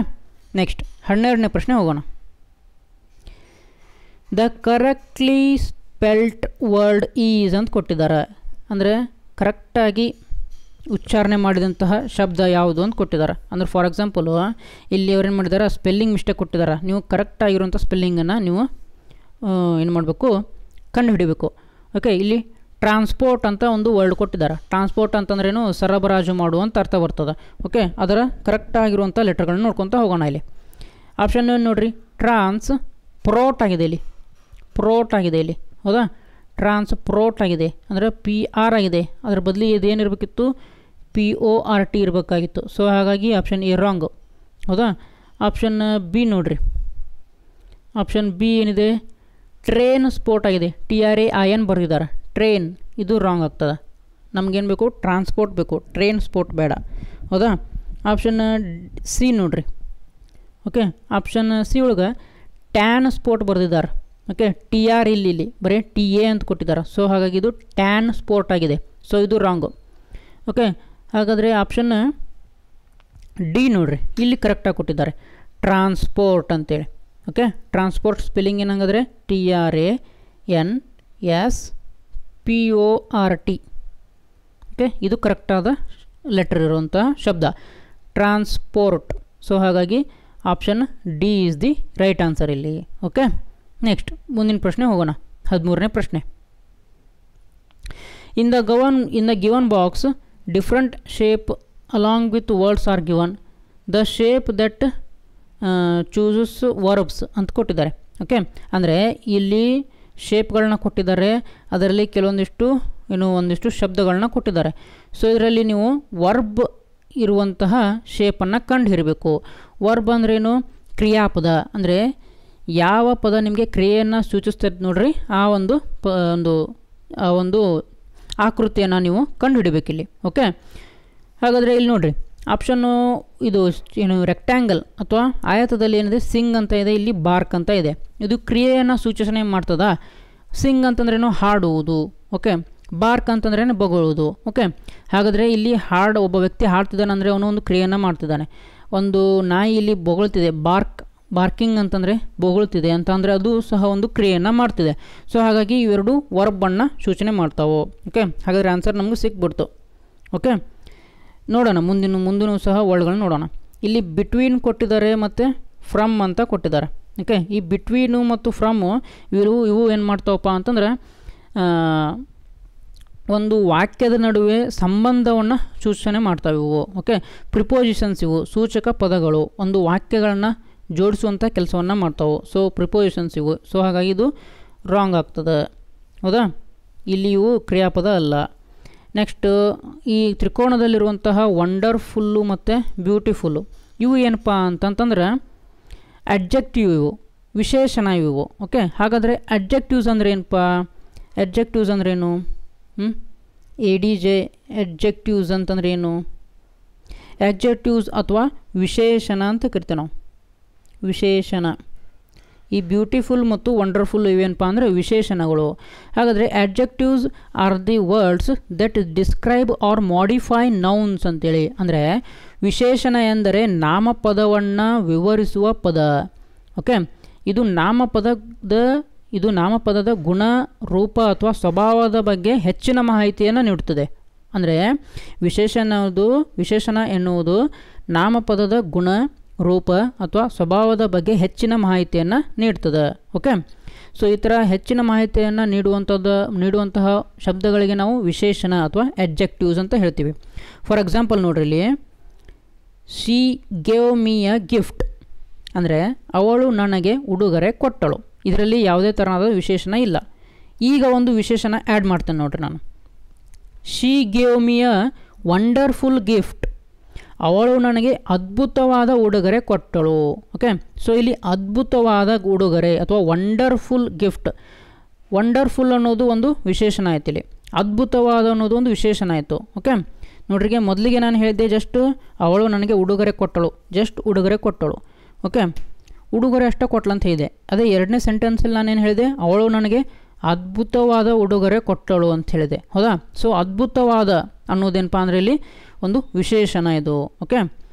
next 12ನೇ ಪ್ರಶ್ನೆ ಹೋಗೋಣ. The correctly spelt word is ಅಂತ ಕೊಟ್ಟಿದ್ದಾರೆ. ಅಂದರೆ ಕರೆಕ್ಟಾಗಿ ಉಚ್ಚಾರಣೆ ಮಾಡಿದಂತಹ ಶಬ್ದ ಯಾವುದು ಅಂತ ಕೊಟ್ಟಿದ್ದಾರೆ. ಅಂದರೆ ಫಾರ್ ಎಕ್ಸಾಂಪಲು ಇಲ್ಲಿ ಅವ್ರೇನು ಮಾಡಿದ್ದಾರೆ, ಸ್ಪೆಲ್ಲಿಂಗ್ ಮಿಸ್ಟೇಕ್ ಕೊಟ್ಟಿದ್ದಾರೆ. ನೀವು ಕರೆಕ್ಟಾಗಿರುವಂಥ ಸ್ಪೆಲ್ಲಿಂಗನ್ನು ನೀವು ಏನು ಮಾಡಬೇಕು, ಕಂಡು ಹಿಡಿಬೇಕು. ಓಕೆ, ಇಲ್ಲಿ ಟ್ರಾನ್ಸ್ಪೋರ್ಟ್ ಅಂತ ಒಂದು ವರ್ಡ್ ಕೊಟ್ಟಿದ್ದಾರೆ. ಟ್ರಾನ್ಸ್ಪೋರ್ಟ್ ಅಂತಂದ್ರೇನು, ಸರಬರಾಜು ಮಾಡುವಂಥ ಅರ್ಥ ಬರ್ತದೆ. ಓಕೆ, ಅದರ ಕರೆಕ್ಟಾಗಿರುವಂಥ ಲೆಟರ್ಗಳನ್ನ ನೋಡ್ಕೊತ ಹೋಗೋಣ. ಇಲ್ಲಿ ಆಪ್ಷನ್ ನೋಡಿರಿ, ಟ್ರಾನ್ಸ್ಪೋರ್ಟ್ ಆಗಿದೆ. ಇಲ್ಲಿ ಪ್ರೋಟ್ ಆಗಿದೆ, ಇಲ್ಲಿ ಹೌದಾ? ಟ್ರಾನ್ಸ್ಪೋರ್ಟ್ ಆಗಿದೆ ಅಂದರೆ PR ಆಗಿದೆ. ಅದರ ಬದಲಿ ಇದೇನಿರಬೇಕಿತ್ತು, PORT ಇರಬೇಕಾಗಿತ್ತು. ಸೊ ಹಾಗಾಗಿ ಆಪ್ಷನ್ ಎ ರಾಂಗು, ಹೌದಾ? ಆಪ್ಷನ್ ಬಿ ನೋಡಿರಿ, ಆಪ್ಷನ್ ಬಿ ಏನಿದೆ, ಟ್ರೇನ್ ಸ್ಪೋರ್ಟ್ ಆಗಿದೆ. TRAIN ಬರೆದಿದ್ದಾರೆ, ಟ್ರೈನ್. ಇದು ರಾಂಗ್ ಆಗ್ತದೆ. ನಮಗೇನು ಬೇಕು, ಟ್ರಾನ್ಸ್ಪೋರ್ಟ್ ಬೇಕು, ಟ್ರೈನ್ ಸ್ಪೋರ್ಟ್ ಬೇಡ, ಹೌದಾ? ಆಪ್ಷನ್ ಸಿ ನೋಡಿರಿ. ಓಕೆ, ಆಪ್ಷನ್ ಸಿ ಒಳಗೆ ಟ್ಯಾನ್ ಸ್ಪೋರ್ಟ್ ಬರೆದಿದ್ದಾರೆ. ಓಕೆ, TR ಇಲ್ಲಿ ಬರೀ TA ಅಂತ ಕೊಟ್ಟಿದ್ದಾರೆ. ಸೊ ಹಾಗಾಗಿ ಇದು ಟ್ಯಾನ್ ಸ್ಪೋರ್ಟ್ ಆಗಿದೆ. ಸೊ ಇದು ರಾಂಗು. ಓಕೆ, ಹಾಗಾದರೆ ಆಪ್ಷನ್ ಡಿ ನೋಡಿರಿ, ಇಲ್ಲಿ ಕರೆಕ್ಟಾಗಿ ಕೊಟ್ಟಿದ್ದಾರೆ, ಟ್ರಾನ್ಸ್ಪೋರ್ಟ್ ಅಂತೇಳಿ. ಓಕೆ, ಟ್ರಾನ್ಸ್ಪೋರ್ಟ್ ಸ್ಪೆಲ್ಲಿಂಗ್ ಏನಂಗಾದ್ರೆ TRANSPORT. ಓಕೆ, ಇದು ಕರೆಕ್ಟಾದ ಲೆಟರ್ ಇರುವಂಥ ಶಬ್ದ, ಟ್ರಾನ್ಸ್ಪೋರ್ಟ್. ಸೊ ಹಾಗಾಗಿ option D is the right answer ಇಲ್ಲಿ. ಓಕೆ, ನೆಕ್ಸ್ಟ್ ಮುಂದಿನ ಪ್ರಶ್ನೆ ಹೋಗೋಣ. 13ನೇ ಪ್ರಶ್ನೆ. In the given box different shape along with words are given. The shape that chooses verbs ಅಂತ ಕೊಟ್ಟಿದ್ದಾರೆ. ಓಕೆ, ಅಂದರೆ ಇಲ್ಲಿ ಶೇಪ್ಗಳನ್ನ ಕೊಟ್ಟಿದ್ದಾರೆ, ಅದರಲ್ಲಿ ಕೆಲವೊಂದಿಷ್ಟು ಒಂದಿಷ್ಟು ಶಬ್ದಗಳನ್ನ ಕೊಟ್ಟಿದ್ದಾರೆ. ಸೊ ಇದರಲ್ಲಿ ನೀವು ವರ್ಬ್ ಇರುವಂತಹ ಶೇಪನ್ನು ಕಂಡು ಹಿಡಬೇಕು. ವರ್ಬ್ ಅಂದ್ರೇನು, ಕ್ರಿಯಾಪದ. ಅಂದರೆ ಯಾವ ಪದ ನಿಮಗೆ ಕ್ರಿಯೆಯನ್ನು ಸೂಚಿಸ್ತದೆ ನೋಡ್ರಿ, ಆ ಒಂದು ಆಕೃತಿಯನ್ನು ನೀವು ಕಂಡು ಹಿಡಬೇಕಿಲ್ಲಿ. ಓಕೆ, ಹಾಗಾದರೆ ಇಲ್ಲಿ ನೋಡಿರಿ, ಆಪ್ಷನ್ನು ಇದು ರೆಕ್ಟ್ಯಾಂಗಲ್ ಅಥವಾ ಆಯತದಲ್ಲಿ ಏನಿದೆ, ಸಿಂಗ್ ಅಂತ ಇದೆ, ಇಲ್ಲಿ ಬಾರ್ಕ್ ಅಂತ ಇದೆ. ಇದು ಕ್ರಿಯೆಯನ್ನು ಸೂಚನೆ ಮಾಡ್ತದಾ? ಸಿಂಗ್ ಅಂತಂದ್ರೇನು, ಹಾಡುವುದು. ಓಕೆ, ಬಾರ್ಕ್ ಅಂತಂದ್ರೇನು, ಬೊಗಳುವುದು. ಓಕೆ, ಹಾಗಾದರೆ ಇಲ್ಲಿ ಒಬ್ಬ ವ್ಯಕ್ತಿ ಹಾಡ್ತಿದ್ದಾನೆ ಅಂದರೆ ಅವನು ಒಂದು ಕ್ರಿಯೆಯನ್ನು ಮಾಡ್ತಿದ್ದಾನೆ. ಒಂದು ನಾಯಿ ಇಲ್ಲಿ ಬೊಗಳ್ತಿದೆ, ಬಾರ್ಕಿಂಗ್ ಅಂತಂದರೆ ಬೊಗಳ್ತಿದೆ ಅಂತ ಅಂದರೆ ಅದು ಸಹ ಒಂದು ಕ್ರಿಯೆಯನ್ನು ಮಾಡ್ತಿದೆ. ಸೊ ಹಾಗಾಗಿ ಇವೆರಡು ವರ್ಬನ್ನು ಸೂಚನೆ ಮಾಡ್ತಾವೆ. ಓಕೆ, ಹಾಗಾದರೆ ಆನ್ಸರ್ ನಮಗೂ ಸಿಕ್ಬಿಡ್ತು. ಓಕೆ, ನೋಡೋಣ ಮುಂದಿನ ಸಹ ವರ್ಡ್ಗಳನ್ನ ನೋಡೋಣ. ಇಲ್ಲಿ ಬಿಟ್ವೀನ್ ಕೊಟ್ಟಿದ್ದಾರೆ ಮತ್ತು ಫ್ರಮ್ ಅಂತ ಕೊಟ್ಟಿದ್ದಾರೆ. ಓಕೆ, ಈ ಬಿಟ್ವೀನು ಮತ್ತು ಫ್ರಮ್ಮು ಇವು ಏನು ಮಾಡ್ತಾವಪ್ಪ ಅಂತಂದರೆ ಒಂದು ವಾಕ್ಯದ ನಡುವೆ ಸಂಬಂಧವನ್ನು ಸೂಚನೆ ಮಾಡ್ತಾವೆ ಇವು. ಓಕೆ, ಪ್ರಿಪೋಸಿಷನ್ಸ್, ಇವು ಸೂಚಕ ಪದಗಳು, ಒಂದು ವಾಕ್ಯಗಳನ್ನು ಜೋಡಿಸುವಂಥ ಕೆಲಸವನ್ನು ಮಾಡ್ತಾವೆ. ಸೊ ಪ್ರಿಪೋಸಿಷನ್ಸ್ ಇವು. ಸೊ ಹಾಗಾಗಿ ಇದು ರಾಂಗ್ ಆಗ್ತದೆ, ಹೌದಾ? ಇಲ್ಲಿ ಇವು ಕ್ರಿಯಾಪದ ಅಲ್ಲ. ನೆಕ್ಸ್ಟ್ ಈ ತ್ರಿಕೋಣದಲ್ಲಿರುವಂತಹ ವಂಡರ್ಫುಲ್ಲು ಮತ್ತು ಬ್ಯೂಟಿಫುಲ್ಲು ಇವು ಏನಪ್ಪ ಅಂತಂತಂದ್ರೆ ಅಡ್ಜೆಕ್ಟಿವ್, ಇವು ವಿಶೇಷಣ ಇವು. ಓಕೆ, ಹಾಗಾದರೆ ಅಡ್ಜೆಕ್ಟಿವ್ಸ್ ಅಂದರೆ ಏನಪ್ಪ? ಅಡ್ಜೆಕ್ಟಿವ್ಸ್ ಅಂದ್ರೇನು? ADJ ಅಡ್ಜೆಕ್ಟಿವ್ಸ್ ಅಂತಂದ್ರೆ ಏನು? ಅಡ್ಜೆಕ್ಟಿವ್ಸ್ ಅಥವಾ ವಿಶೇಷಣ ಅಂತ ಕರಿತೇವೆ ನಾವು, ವಿಶೇಷಣ. ಈ ಬ್ಯೂಟಿಫುಲ್ ಮತ್ತು ವಂಡರ್ಫುಲ್ ಇವೇನಪ್ಪ ಅಂದರೆ ವಿಶೇಷಣಗಳು. ಹಾಗಾದರೆ adjectives are the words that describe or modify nouns ಅಂತೇಳಿ. ಅಂದರೆ ವಿಶೇಷಣ ಎಂದರೆ ನಾಮಪದವನ್ನು ವಿವರಿಸುವ ಪದ. ಓಕೆ, ಇದು ನಾಮಪದದ ಗುಣ, ರೂಪ ಅಥವಾ ಸ್ವಭಾವದ ಬಗ್ಗೆ ಹೆಚ್ಚಿನ ಮಾಹಿತಿಯನ್ನು ನೀಡುತ್ತದೆ. ಅಂದರೆ ವಿಶೇಷಣ ಎನ್ನುವುದು ನಾಮಪದದ ಗುಣ, ರೂಪ ಅಥವಾ ಸ್ವಭಾವದ ಬಗ್ಗೆ ಹೆಚ್ಚಿನ ಮಾಹಿತಿಯನ್ನು ನೀಡ್ತದೆ. ಓಕೆ, ಸೊ ಈ ಥರ ಹೆಚ್ಚಿನ ಮಾಹಿತಿಯನ್ನು ನೀಡುವಂತಹ ಶಬ್ದಗಳಿಗೆ ನಾವು ವಿಶೇಷಣ ಅಥವಾ ಅಡ್ಜೆಕ್ಟಿವ್ಸ್ ಅಂತ ಹೇಳ್ತೀವಿ. ಫಾರ್ ಎಕ್ಸಾಂಪಲ್ ನೋಡ್ರಿ, ಇಲ್ಲಿ she gave me a gift ಅಂದರೆ ಅವಳು ನನಗೆ ಉಡುಗೊರೆ ಕೊಟ್ಟಳು. ಇದರಲ್ಲಿ ಯಾವುದೇ ಥರನಾದ ವಿಶೇಷಣ ಇಲ್ಲ. ಈಗ ಒಂದು ವಿಶೇಷಣ ಆ್ಯಡ್ ಮಾಡ್ತೇನೆ ನೋಡ್ರಿ ನಾನು. She gave me a wonderful gift. ಅವಳು ನನಗೆ ಅದ್ಭುತವಾದ ಉಡುಗೊರೆ ಕೊಟ್ಟಳು. ಓಕೆ, ಸೊ ಇಲ್ಲಿ ಅದ್ಭುತವಾದ ಉಡುಗೊರೆ ಅಥವಾ ವಂಡರ್ಫುಲ್ ಗಿಫ್ಟ್. ವಂಡರ್ಫುಲ್ ಅನ್ನೋದು ಒಂದು ವಿಶೇಷಣ ಆಯ್ತು, ಇಲ್ಲಿ ಅದ್ಭುತವಾದ ಅನ್ನೋದು ಒಂದು ವಿಶೇಷಣ ಆಯಿತು. ಓಕೆ, ನೋಡ್ರಿಗೆ ಮೊದಲಿಗೆ ನಾನು ಹೇಳಿದ್ದೆ ಜಸ್ಟ್ ಅವಳು ನನಗೆ ಉಡುಗೊರೆ ಕೊಟ್ಟಳು, ಜಸ್ಟ್ ಉಡುಗೊರೆ ಕೊಟ್ಟಳು. ಓಕೆ, ಉಡುಗೊರೆ ಅಷ್ಟೇ ಕೊಟ್ಲಂತ ಹೇಳಿದೆ. ಅದೇ ಎರಡನೇ ಸೆಂಟೆನ್ಸಲ್ಲಿ ನಾನೇನು ಹೇಳಿದೆ, ಅವಳು ನನಗೆ ಅದ್ಭುತವಾದ ಉಡುಗೊರೆ ಕೊಟ್ಟಳು ಅಂತ ಹೇಳಿದೆ, ಹೌದಾ. ಸೊ ಅದ್ಭುತವಾದ ಅನ್ನೋದೇನಪ್ಪ ಅಂದರೆ ಇಲ್ಲಿ ಒಂದು ವಿಶೇಷಣ ಇದು. ಓಕೆ,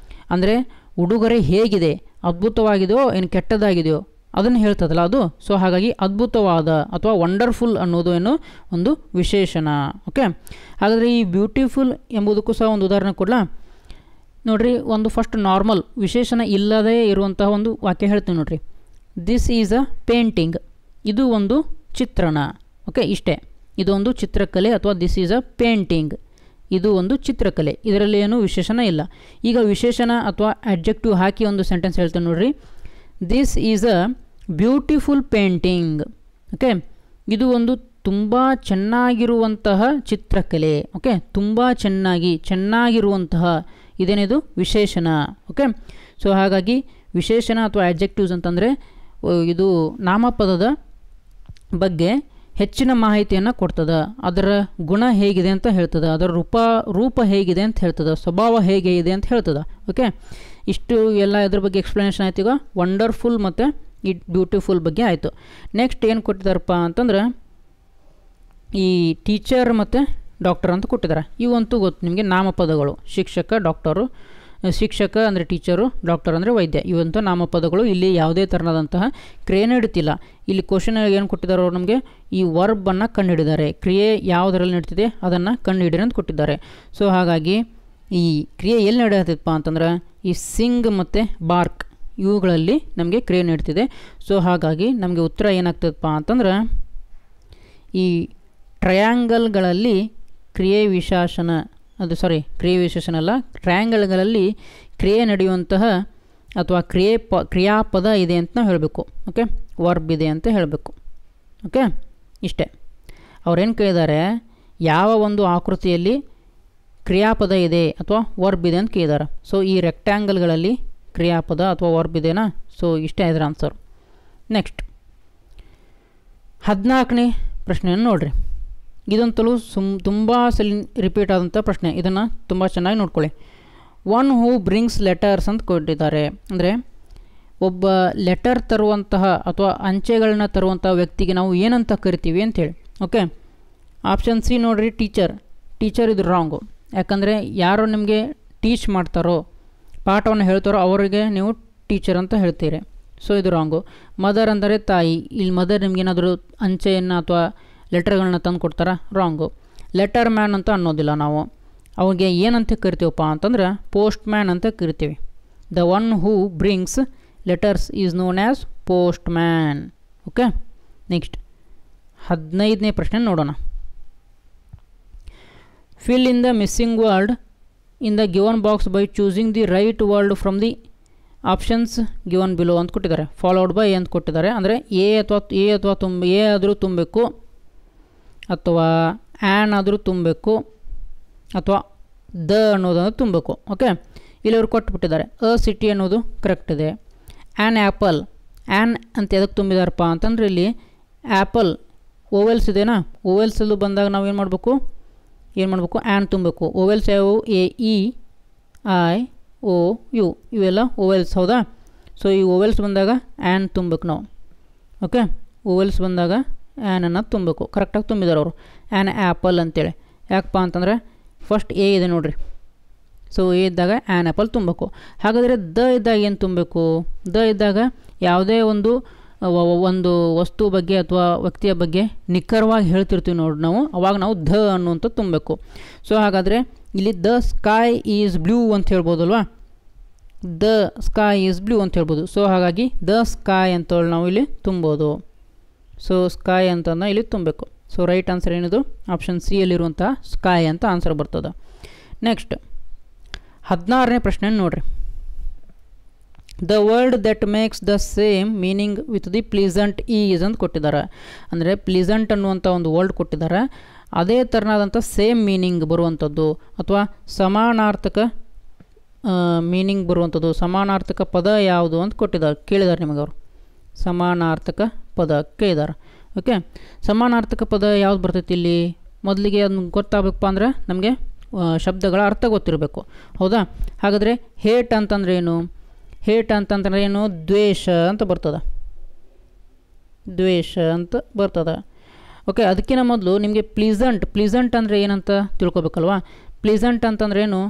ಅಂದರೆ ಉಡುಗೊರೆ ಹೇಗಿದೆ, ಅದ್ಭುತವಾಗಿದೆಯೋ ಏನು ಕೆಟ್ಟದಾಗಿದೆಯೋ ಅದನ್ನು ಹೇಳ್ತದಲ್ಲ ಅದು. ಸೊ ಹಾಗಾಗಿ ಅದ್ಭುತವಾದ ಅಥವಾ ವಂಡರ್ಫುಲ್ ಅನ್ನೋದು ಏನು ಒಂದು ವಿಶೇಷಣ. ಓಕೆ, ಹಾಗಾದರೆ ಈ ಬ್ಯೂಟಿಫುಲ್ ಎಂಬುದಕ್ಕೂ ಸಹ ಒಂದು ಉದಾಹರಣೆ ಕೊಡಲಾ. ನೋಡಿರಿ, ಒಂದು ಫಸ್ಟ್ ನಾರ್ಮಲ್ ವಿಶೇಷಣ ಇಲ್ಲದೇ ಇರುವಂತಹ ಒಂದು ವಾಕ್ಯ ಹೇಳ್ತೀನಿ ನೋಡಿರಿ. ದಿಸ್ ಈಸ್ ಅ ಪೇಂಟಿಂಗ್, ಇದು ಒಂದು ಚಿತ್ರಣ. ಓಕೆ, ಇಷ್ಟೇ, ಇದು ಒಂದು ಚಿತ್ರಕಲೆ ಅಥವಾ ದಿಸ್ ಈಸ್ ಅ ಪೇಂಟಿಂಗ್, ಇದು ಒಂದು ಚಿತ್ರಕಲೆ. ಇದರಲ್ಲಿ ಏನು ವಿಶೇಷಣ ಇಲ್ಲ. ಈಗ ವಿಶೇಷಣ ಅಥವಾ ಅಡ್ಜೆಕ್ಟಿವ್ ಹಾಕಿ ಒಂದು ಸೆಂಟೆನ್ಸ್ ಹೇಳ್ತೇನೆ ನೋಡಿರಿ. This is a beautiful painting. Okay, ಇದು ಒಂದು ತುಂಬ ಚೆನ್ನಾಗಿರುವಂತಹ ಚಿತ್ರಕಲೆ. ಓಕೆ, ತುಂಬ ಚೆನ್ನಾಗಿರುವಂತಹ ಇದೇನಿದು ವಿಶೇಷಣ. ಓಕೆ, ಸೊ ಹಾಗಾಗಿ ವಿಶೇಷಣ ಅಥವಾ ಅಡ್ಜೆಕ್ಟಿವ್ಸ್ ಅಂತಂದರೆ ಇದು ನಾಮಪದದ ಬಗ್ಗೆ ಹೆಚ್ಚಿನ ಮಾಹಿತಿಯನ್ನು ಕೊಡ್ತದೆ. ಅದರ ಗುಣ ಹೇಗಿದೆ ಅಂತ ಹೇಳ್ತದೆ, ಅದರ ರೂಪ ಹೇಗಿದೆ ಅಂತ ಹೇಳ್ತದೆ, ಸ್ವಭಾವ ಹೇಗೆ ಇದೆ ಅಂತ ಹೇಳ್ತದೆ. ಓಕೆ, ಇಷ್ಟು ಎಲ್ಲ ಇದ್ರ ಬಗ್ಗೆ ಎಕ್ಸ್ಪ್ಲನೇಷನ್ ಆಯ್ತು. ಈಗ ವಂಡರ್ಫುಲ್ ಮತ್ತು ಈ ಬ್ಯೂಟಿಫುಲ್ ಬಗ್ಗೆ ಆಯಿತು. ನೆಕ್ಸ್ಟ್ ಏನು ಕೊಟ್ಟಿದ್ದಾರಪ್ಪ ಅಂತಂದ್ರೆ ಈ ಟೀಚರ್ ಮತ್ತು ಡಾಕ್ಟರ್ ಅಂತ ಕೊಟ್ಟಿದ್ದಾರೆ. ಇವಂತೂ ಗೊತ್ತು ನಿಮಗೆ, ನಾಮಪದಗಳು. ಶಿಕ್ಷಕ, ಡಾಕ್ಟರು. ಶಿಕ್ಷಕ ಅಂದರೆ ಟೀಚರು, ಡಾಕ್ಟರ್ ಅಂದರೆ ವೈದ್ಯ. ಇವಂಥ ನಾಮಪದಗಳು. ಇಲ್ಲಿ ಯಾವುದೇ ಥರನಾದಂತಹ ಕ್ರಿಯೆ ನಡೀತಿಲ್ಲ. ಇಲ್ಲಿ ಕ್ವಶನ್ ಏನು ಕೊಟ್ಟಿದ್ದಾರೆ ಅವರು ನಮಗೆ, ಈ ವರ್ಬನ್ನು ಕಂಡುಹಿಡಿದ್ದಾರೆ. ಕ್ರಿಯೆ ಯಾವುದರಲ್ಲಿ ನಡೀತಿದೆ ಅದನ್ನು ಕಂಡುಹಿಡಿರಿ ಅಂತ ಕೊಟ್ಟಿದ್ದಾರೆ. ಸೊ ಹಾಗಾಗಿ ಈ ಕ್ರಿಯೆ ಎಲ್ಲಿ ನಡೆಯತ್ತಪ್ಪ ಅಂತಂದ್ರೆ ಈ ಸಿಂಗ್ ಮತ್ತು ಬಾರ್ಕ್ ಇವುಗಳಲ್ಲಿ ನಮಗೆ ಕ್ರಿಯೆ ನಡೀತಿದೆ. ಸೊ ಹಾಗಾಗಿ ನಮಗೆ ಉತ್ತರ ಏನಾಗ್ತದಪ್ಪ ಅಂತಂದ್ರೆ ಈ ಟ್ರಯಾಂಗಲ್ಗಳಲ್ಲಿ ಕ್ರಿಯೆ ವಿಶೇಷಣ ಅಲ್ಲ, ಟ್ರಯಾಂಗಲ್ಗಳಲ್ಲಿ ಕ್ರಿಯೆ ನಡೆಯುವಂತಹ ಅಥವಾ ಕ್ರಿಯಾಪದ ಇದೆ ಅಂತ ನಾವು ಹೇಳಬೇಕು. ಓಕೆ, ವರ್ಬ್ ಇದೆ ಅಂತ ಹೇಳಬೇಕು. ಓಕೆ, ಇಷ್ಟೇ. ಅವ್ರೇನು ಕೇಳಿದ್ದಾರೆ, ಯಾವ ಒಂದು ಆಕೃತಿಯಲ್ಲಿ ಕ್ರಿಯಾಪದ ಇದೆ ಅಥವಾ ವರ್ಬ್ ಇದೆ ಅಂತ ಕೇಳಿದ್ದಾರೆ. ಸೊ ಈ ರೆಕ್ಟ್ಯಾಂಗಲ್ಗಳಲ್ಲಿ ಕ್ರಿಯಾಪದ ಅಥವಾ ವರ್ಬ್ ಇದೆನಾ. ಸೊ ಇಷ್ಟೇ ಇದರ ಆನ್ಸರ್. ನೆಕ್ಸ್ಟ್ 14ನೇ ಪ್ರಶ್ನೆಯನ್ನು ನೋಡಿರಿ. ಇದಂತಲೂ ತುಂಬ ಸಲ ರಿಪೀಟ್ ಆದಂಥ ಪ್ರಶ್ನೆ. ಇದನ್ನು ತುಂಬ ಚೆನ್ನಾಗಿ ನೋಡ್ಕೊಳ್ಳಿ. ಒನ್ ಹೂ ಬ್ರಿಂಗ್ಸ್ ಲೆಟರ್ಸ್ ಅಂತ ಕೊಟ್ಟಿದ್ದಾರೆ. ಅಂದರೆ ಒಬ್ಬ ಲೆಟರ್ ತರುವಂತಹ ಅಥವಾ ಅಂಚೆಗಳನ್ನ ತರುವಂಥ ವ್ಯಕ್ತಿಗೆ ನಾವು ಏನಂತ ಕರಿತೀವಿ ಅಂಥೇಳಿ. ಓಕೆ, ಆಪ್ಷನ್ ಸಿ ನೋಡಿರಿ, ಟೀಚರ್ ಇದು ರಾಂಗು. ಯಾಕಂದರೆ ಯಾರು ನಿಮಗೆ ಟೀಚ್ ಮಾಡ್ತಾರೋ, ಪಾಠವನ್ನು ಹೇಳ್ತಾರೋ ಅವರಿಗೆ ನೀವು ಟೀಚರ್ ಅಂತ ಹೇಳ್ತೀರಿ. ಸೊ ಇದು ರಾಂಗು. ಮದರ್ ಅಂದರೆ ತಾಯಿ. ಇಲ್ಲಿ ಮದರ್ ನಿಮಗೇನಾದರೂ ಅಂಚೆಯನ್ನು ಅಥವಾ ಲೆಟರ್ಗಳನ್ನ ತಂದು ಕೊಡ್ತಾರಾ? ರಾಂಗು. ಲೆಟರ್ ಮ್ಯಾನ್ ಅಂತ ಅನ್ನೋದಿಲ್ಲ ನಾವು. ಅವ್ರಿಗೆ ಏನಂತ ಕರಿತೀವಪ್ಪ ಅಂತಂದ್ರೆ ಪೋಸ್ಟ್ ಮ್ಯಾನ್ ಅಂತ ಕರಿತೀವಿ. The one who brings letters is known as postman. Okay, next 15ನೇ ಪ್ರಶ್ನೆ ನೋಡೋಣ. Fill in the missing word in the given box by choosing the right word from the options given below ಅಂತ ಕೊಟ್ಟಿದ್ದಾರೆ. Followed by ಅಂತ ಕೊಟ್ಟಿದ್ದಾರೆ. ಅಂದರೆ A ಆದರೂ ತುಂಬಬೇಕು, ಅಥವಾ ಆ್ಯನ್ ಆದರೂ ತುಂಬಬೇಕು, ಅಥವಾ ದ ಅನ್ನೋದನ್ನು ತುಂಬಬೇಕು. ಓಕೆ, ಇಲ್ಲಿ ಅವ್ರು ಕೊಟ್ಬಿಟ್ಟಿದ್ದಾರೆ. ಅ ಸಿಟಿ ಅನ್ನೋದು ಕರೆಕ್ಟ್ ಇದೆ. ಆ್ಯನ್ ಆ್ಯಪಲ್, ಆ್ಯನ್ ಅಂತ ಎದಕ್ಕೆ ತುಂಬಿದಾರಪ್ಪ ಅಂತಂದರೆ ಇಲ್ಲಿ ಆ್ಯಪಲ್ ಓವೆಲ್ಸ್ ಇದೆನಾ. ಓವೆಲ್ಸಲ್ಲೂ ಬಂದಾಗ ನಾವು ಏನು ಮಾಡಬೇಕು ಆ್ಯನ್ ತುಂಬಬೇಕು. ಓವೆಲ್ಸ್ ಯಾವುವು? A E I O U, ಇವೆಲ್ಲ ಓವೆಲ್ಸ್, ಹೌದಾ. ಸೊ ಈ ಓವೆಲ್ಸ್ ಬಂದಾಗ ಆ್ಯನ್ ತುಂಬಬೇಕು ನಾವು. ಓಕೆ, ಓವೆಲ್ಸ್ ಬಂದಾಗ ಆ್ಯನನ್ನು ತುಂಬಬೇಕು. ಕರೆಕ್ಟಾಗಿ ತುಂಬಿದ್ದಾರೆ ಅವರು. ಆ್ಯನ್ ಆ್ಯಪಲ್ ಅಂತೇಳಿ. ಯಾಕಪ್ಪ ಅಂತಂದರೆ ಫಸ್ಟ್ ಎ ಇದೆ ನೋಡಿರಿ. ಸೊ ಎ ಇದ್ದಾಗ ಆ್ಯನ್ ಆ್ಯಪಲ್ ತುಂಬಬೇಕು. ಹಾಗಾದರೆ ದ ಇದ್ದಾಗ ಏನು ತುಂಬಬೇಕು? ದ ಇದ್ದಾಗ ಯಾವುದೇ ಒಂದು ವಸ್ತು ಬಗ್ಗೆ ಅಥವಾ ವ್ಯಕ್ತಿಯ ಬಗ್ಗೆ ನಿಖರವಾಗಿ ಹೇಳ್ತಿರ್ತೀವಿ ನೋಡಿ ನಾವು, ಅವಾಗ ನಾವು ದ ಅನ್ನುವಂಥ ತುಂಬಬೇಕು. ಸೊ ಹಾಗಾದರೆ ಇಲ್ಲಿ ದ ಸ್ಕೈ ಈಸ್ ಬ್ಲೂ ಅಂತ ಹೇಳ್ಬೋದಲ್ವಾ. ದ ಸ್ಕೈ ಈಸ್ ಬ್ಲೂ ಅಂತ ಹೇಳ್ಬೋದು. ಸೊ ಹಾಗಾಗಿ ದ ಸ್ಕೈ ಅಂತೇಳಿ ನಾವು ಇಲ್ಲಿ ತುಂಬೋದು. ಸೊ ಸ್ಕೈ ಅಂತಂದು ಇಲ್ಲಿ ತುಂಬಬೇಕು. ಸೊ ರೈಟ್ ಆನ್ಸರ್ ಏನಿದು? ಆಪ್ಷನ್ ಸಿ ಯಲ್ಲಿರುವಂಥ ಸ್ಕೈ ಅಂತ ಆನ್ಸರ್ ಬರ್ತದೆ. ನೆಕ್ಸ್ಟ್ 16ನೇ ಪ್ರಶ್ನೆ ನೋಡಿರಿ. The word that makes the same meaning with the pleasant is ಅಂತ ಕೊಟ್ಟಿದ್ದಾರೆ. ಅಂದರೆ ಪ್ಲೀಸಂಟ್ ಅನ್ನುವಂಥ ಒಂದು ವರ್ಡ್ ಕೊಟ್ಟಿದ್ದಾರೆ. ಅದೇ ಥರನಾದಂಥ ಸೇಮ್ ಮೀನಿಂಗ್ ಬರುವಂಥದ್ದು ಅಥವಾ ಸಮಾನಾರ್ಥಕ ಮೀನಿಂಗ್ ಬರುವಂಥದ್ದು ಸಮಾನಾರ್ಥಕ ಪದ ಯಾವುದು ಅಂತ ಕೇಳಿದ್ದಾರೆ ನಿಮಗೆ ಅವರು. ಸಮಾನಾರ್ಥಕ ಪದ ಕೇಳಿದ್ದಾರೆ. ಓಕೆ, ಸಮಾನಾರ್ಥಕ ಪದ ಯಾವ್ದು ಬರ್ತೈತಿ ಇಲ್ಲಿ? ಮೊದಲಿಗೆ ಅದನ್ನ ಗೊತ್ತಾಗಬೇಕಪ್ಪ ಅಂದರೆ ನಮಗೆ ಶಬ್ದಗಳ ಅರ್ಥ ಗೊತ್ತಿರಬೇಕು. ಹೌದಾ? ಹಾಗಾದರೆ ಹೇಟ್ ಅಂತಂದ್ರೆ ಏನು? ಹೇಟ್ ಅಂತಂದ್ರೆ ಏನು? ದ್ವೇಷ ಅಂತ ಬರ್ತದೆ. ದ್ವೇಷ ಅಂತ ಬರ್ತದೆ. ಓಕೆ, ಅದಕ್ಕಿಂತ ಮೊದಲು ನಿಮಗೆ ಪ್ಲೀಸಂಟ್ ಅಂದರೆ ಏನಂತ ತಿಳ್ಕೊಬೇಕಲ್ವಾ? ಪ್ಲೀಸಂಟ್ ಅಂತಂದ್ರೆ ಏನು?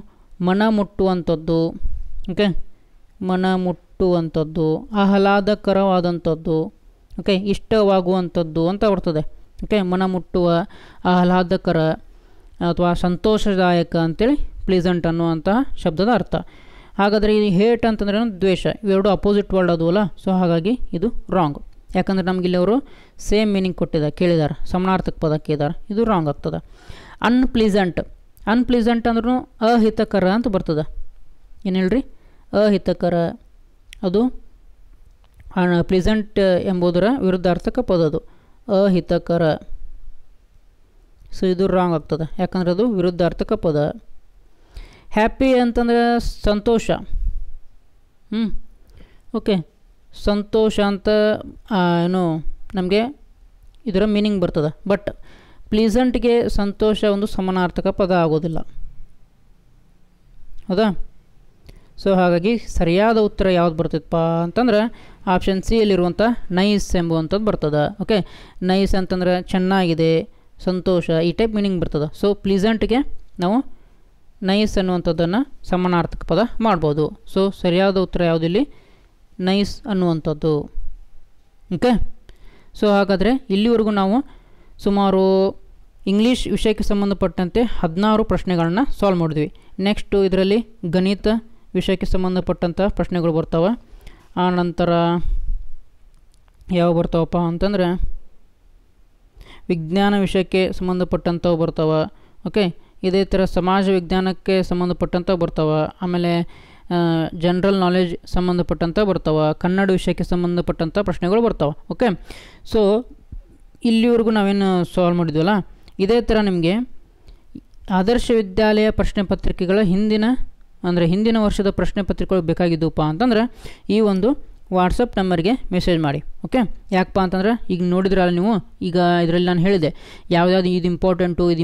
ಮನ ಮುಟ್ಟುವಂಥದ್ದು. ಓಕೆ, ಮನ ಮುಟ್ಟುವಂಥದ್ದು, ಆಹ್ಲಾದಕರವಾದಂಥದ್ದು, ಓಕೆ, ಇಷ್ಟವಾಗುವಂಥದ್ದು ಅಂತ ಬರ್ತದೆ. ಓಕೆ, ಮನ ಮುಟ್ಟುವ, ಆಹ್ಲಾದಕರ ಅಥವಾ ಸಂತೋಷದಾಯಕ ಅಂತೇಳಿ ಪ್ಲೀಸಂಟ್ ಅನ್ನುವಂತಹ ಶಬ್ದದ ಅರ್ಥ. ಹಾಗಾದರೆ ಈ ಹೇಟ್ ಅಂತಂದ್ರೆ ದ್ವೇಷ, ಇವೆರಡು ಅಪೋಸಿಟ್ ವರ್ಡ್ ಅದು ಅಲ್ಲ. ಸೊ ಹಾಗಾಗಿ ಇದು ರಾಂಗ್. ಯಾಕಂದರೆ ನಮಗಿಲ್ಲಿ ಅವರು ಸೇಮ್ ಮೀನಿಂಗ್ ಕೇಳಿದ್ದಾರೆ, ಸಮಾನಾರ್ಥಕ ಪದ ಕೇಳಿದ್ದಾರೆ. ಇದು ರಾಂಗ್ ಆಗ್ತದೆ. ಅನ್ಪ್ಲೀಸಂಟ್ ಅಂದ್ರೂ ಅಹಿತಕರ ಅಂತ ಬರ್ತದೆ. ಏನು ಹೇಳ್ರಿ? ಅಹಿತಕರ. ಅದು ಪ್ಲೀಸಂಟ್ ಎಂಬುದರ ವಿರುದ್ಧಾರ್ಥಕ ಪದ, ಅದು ಅಹಿತಕರ. ಸೊ ಇದು ರಾಂಗ್ ಆಗ್ತದೆ, ಯಾಕಂದರೆ ಅದು ವಿರುದ್ಧಾರ್ಥಕ ಪದ. ಹ್ಯಾಪಿ ಅಂತಂದರೆ ಸಂತೋಷ. ಓಕೆ, ಸಂತೋಷ ಅಂತ ಏನು ನಮಗೆ ಇದರ ಮೀನಿಂಗ್ ಬರ್ತದೆ. ಬಟ್ ಪ್ಲೀಸಂಟ್ಗೆ ಸಂತೋಷ ಒಂದು ಸಮಾನಾರ್ಥಕ ಪದ ಆಗೋದಿಲ್ಲ. ಹೌದಾ? ಸೊ ಹಾಗಾಗಿ ಸರಿಯಾದ ಉತ್ತರ ಯಾವ್ದು ಬರ್ತಿತ್ತಪ್ಪ ಅಂತಂದ್ರೆ ಆಪ್ಷನ್ ಸಿ ಯಲ್ಲಿರುವಂಥ ನೈಸ್ ಎಂಬುವಂಥದ್ದು ಬರ್ತದೆ. ಓಕೆ, ನೈಸ್ ಅಂತಂದ್ರೆ ಚೆನ್ನಾಗಿದೆ, ಸಂತೋಷ, ಈ ಟೈಪ್ ಮೀನಿಂಗ್ ಬರ್ತದೆ. ಸೊ ಪ್ಲೀಸಂಟ್ಗೆ ನಾವು ನೈಸ್ ಅನ್ನುವಂಥದ್ದನ್ನು ಸಮಾನಾರ್ಥಕ ಪದ ಮಾಡ್ಬೋದು. ಸೊ ಸರಿಯಾದ ಉತ್ತರ ಯಾವುದಿಲ್ಲಿ? ನೈಸ್ ಅನ್ನುವಂಥದ್ದು. ಓಕೆ, ಸೊ ಹಾಗಾದರೆ ಇಲ್ಲಿವರೆಗೂ ನಾವು ಸುಮಾರು ಇಂಗ್ಲೀಷ್ ವಿಷಯಕ್ಕೆ ಸಂಬಂಧಪಟ್ಟಂತೆ 16 ಪ್ರಶ್ನೆಗಳನ್ನ ಸಾಲ್ವ್ ಮಾಡಿದ್ವಿ. ನೆಕ್ಸ್ಟು ಇದರಲ್ಲಿ ಗಣಿತ ವಿಷಯಕ್ಕೆ ಸಂಬಂಧಪಟ್ಟಂಥ ಪ್ರಶ್ನೆಗಳು ಬರ್ತಾವೆ. ಆ ನಂತರ ಯಾವ ಬರ್ತಾವಪ್ಪ ಅಂತಂದರೆ ವಿಜ್ಞಾನ ವಿಷಯಕ್ಕೆ ಸಂಬಂಧಪಟ್ಟಂಥವು ಬರ್ತಾವೆ. ಓಕೆ, ಇದೇ ಥರ ಸಮಾಜ ವಿಜ್ಞಾನಕ್ಕೆ ಸಂಬಂಧಪಟ್ಟಂಥ ಬರ್ತಾವೆ. ಆಮೇಲೆ ಜನರಲ್ ನಾಲೆಜ್ ಸಂಬಂಧಪಟ್ಟಂಥ ಬರ್ತಾವೆ. ಕನ್ನಡ ವಿಷಯಕ್ಕೆ ಸಂಬಂಧಪಟ್ಟಂಥ ಪ್ರಶ್ನೆಗಳು ಬರ್ತಾವೆ. ಓಕೆ, ಸೊ ಇಲ್ಲಿವರೆಗೂ ನಾವೇನು ಸಾಲ್ವ್ ಮಾಡಿದ್ವಲ್ಲ, ಇದೇ ಥರ ನಿಮಗೆ ಆದರ್ಶ ವಿದ್ಯಾಲಯ ಪ್ರಶ್ನೆ ಪತ್ರಿಕೆಗಳ ಹಿಂದಿನ ವರ್ಷದ ಪ್ರಶ್ನೆ ಪತ್ರಿಕೆಗಳು ಬೇಕಾಗಿದ್ದವಪ್ಪ ಅಂತಂದ್ರೆ ಈ ಒಂದು ವಾಟ್ಸಪ್ ನಂಬರ್ಗೆ ಮೆಸೇಜ್ ಮಾಡಿ. ಓಕೆ, ಯಾಕಪ್ಪ ಅಂತಂದ್ರೆ ಈಗ ನೋಡಿದ್ರಲ್ಲ ನೀವು, ಈಗ ಇದರಲ್ಲಿ ನಾನು ಹೇಳಿದೆ ಯಾವ್ದಾದ್ರು ಇದು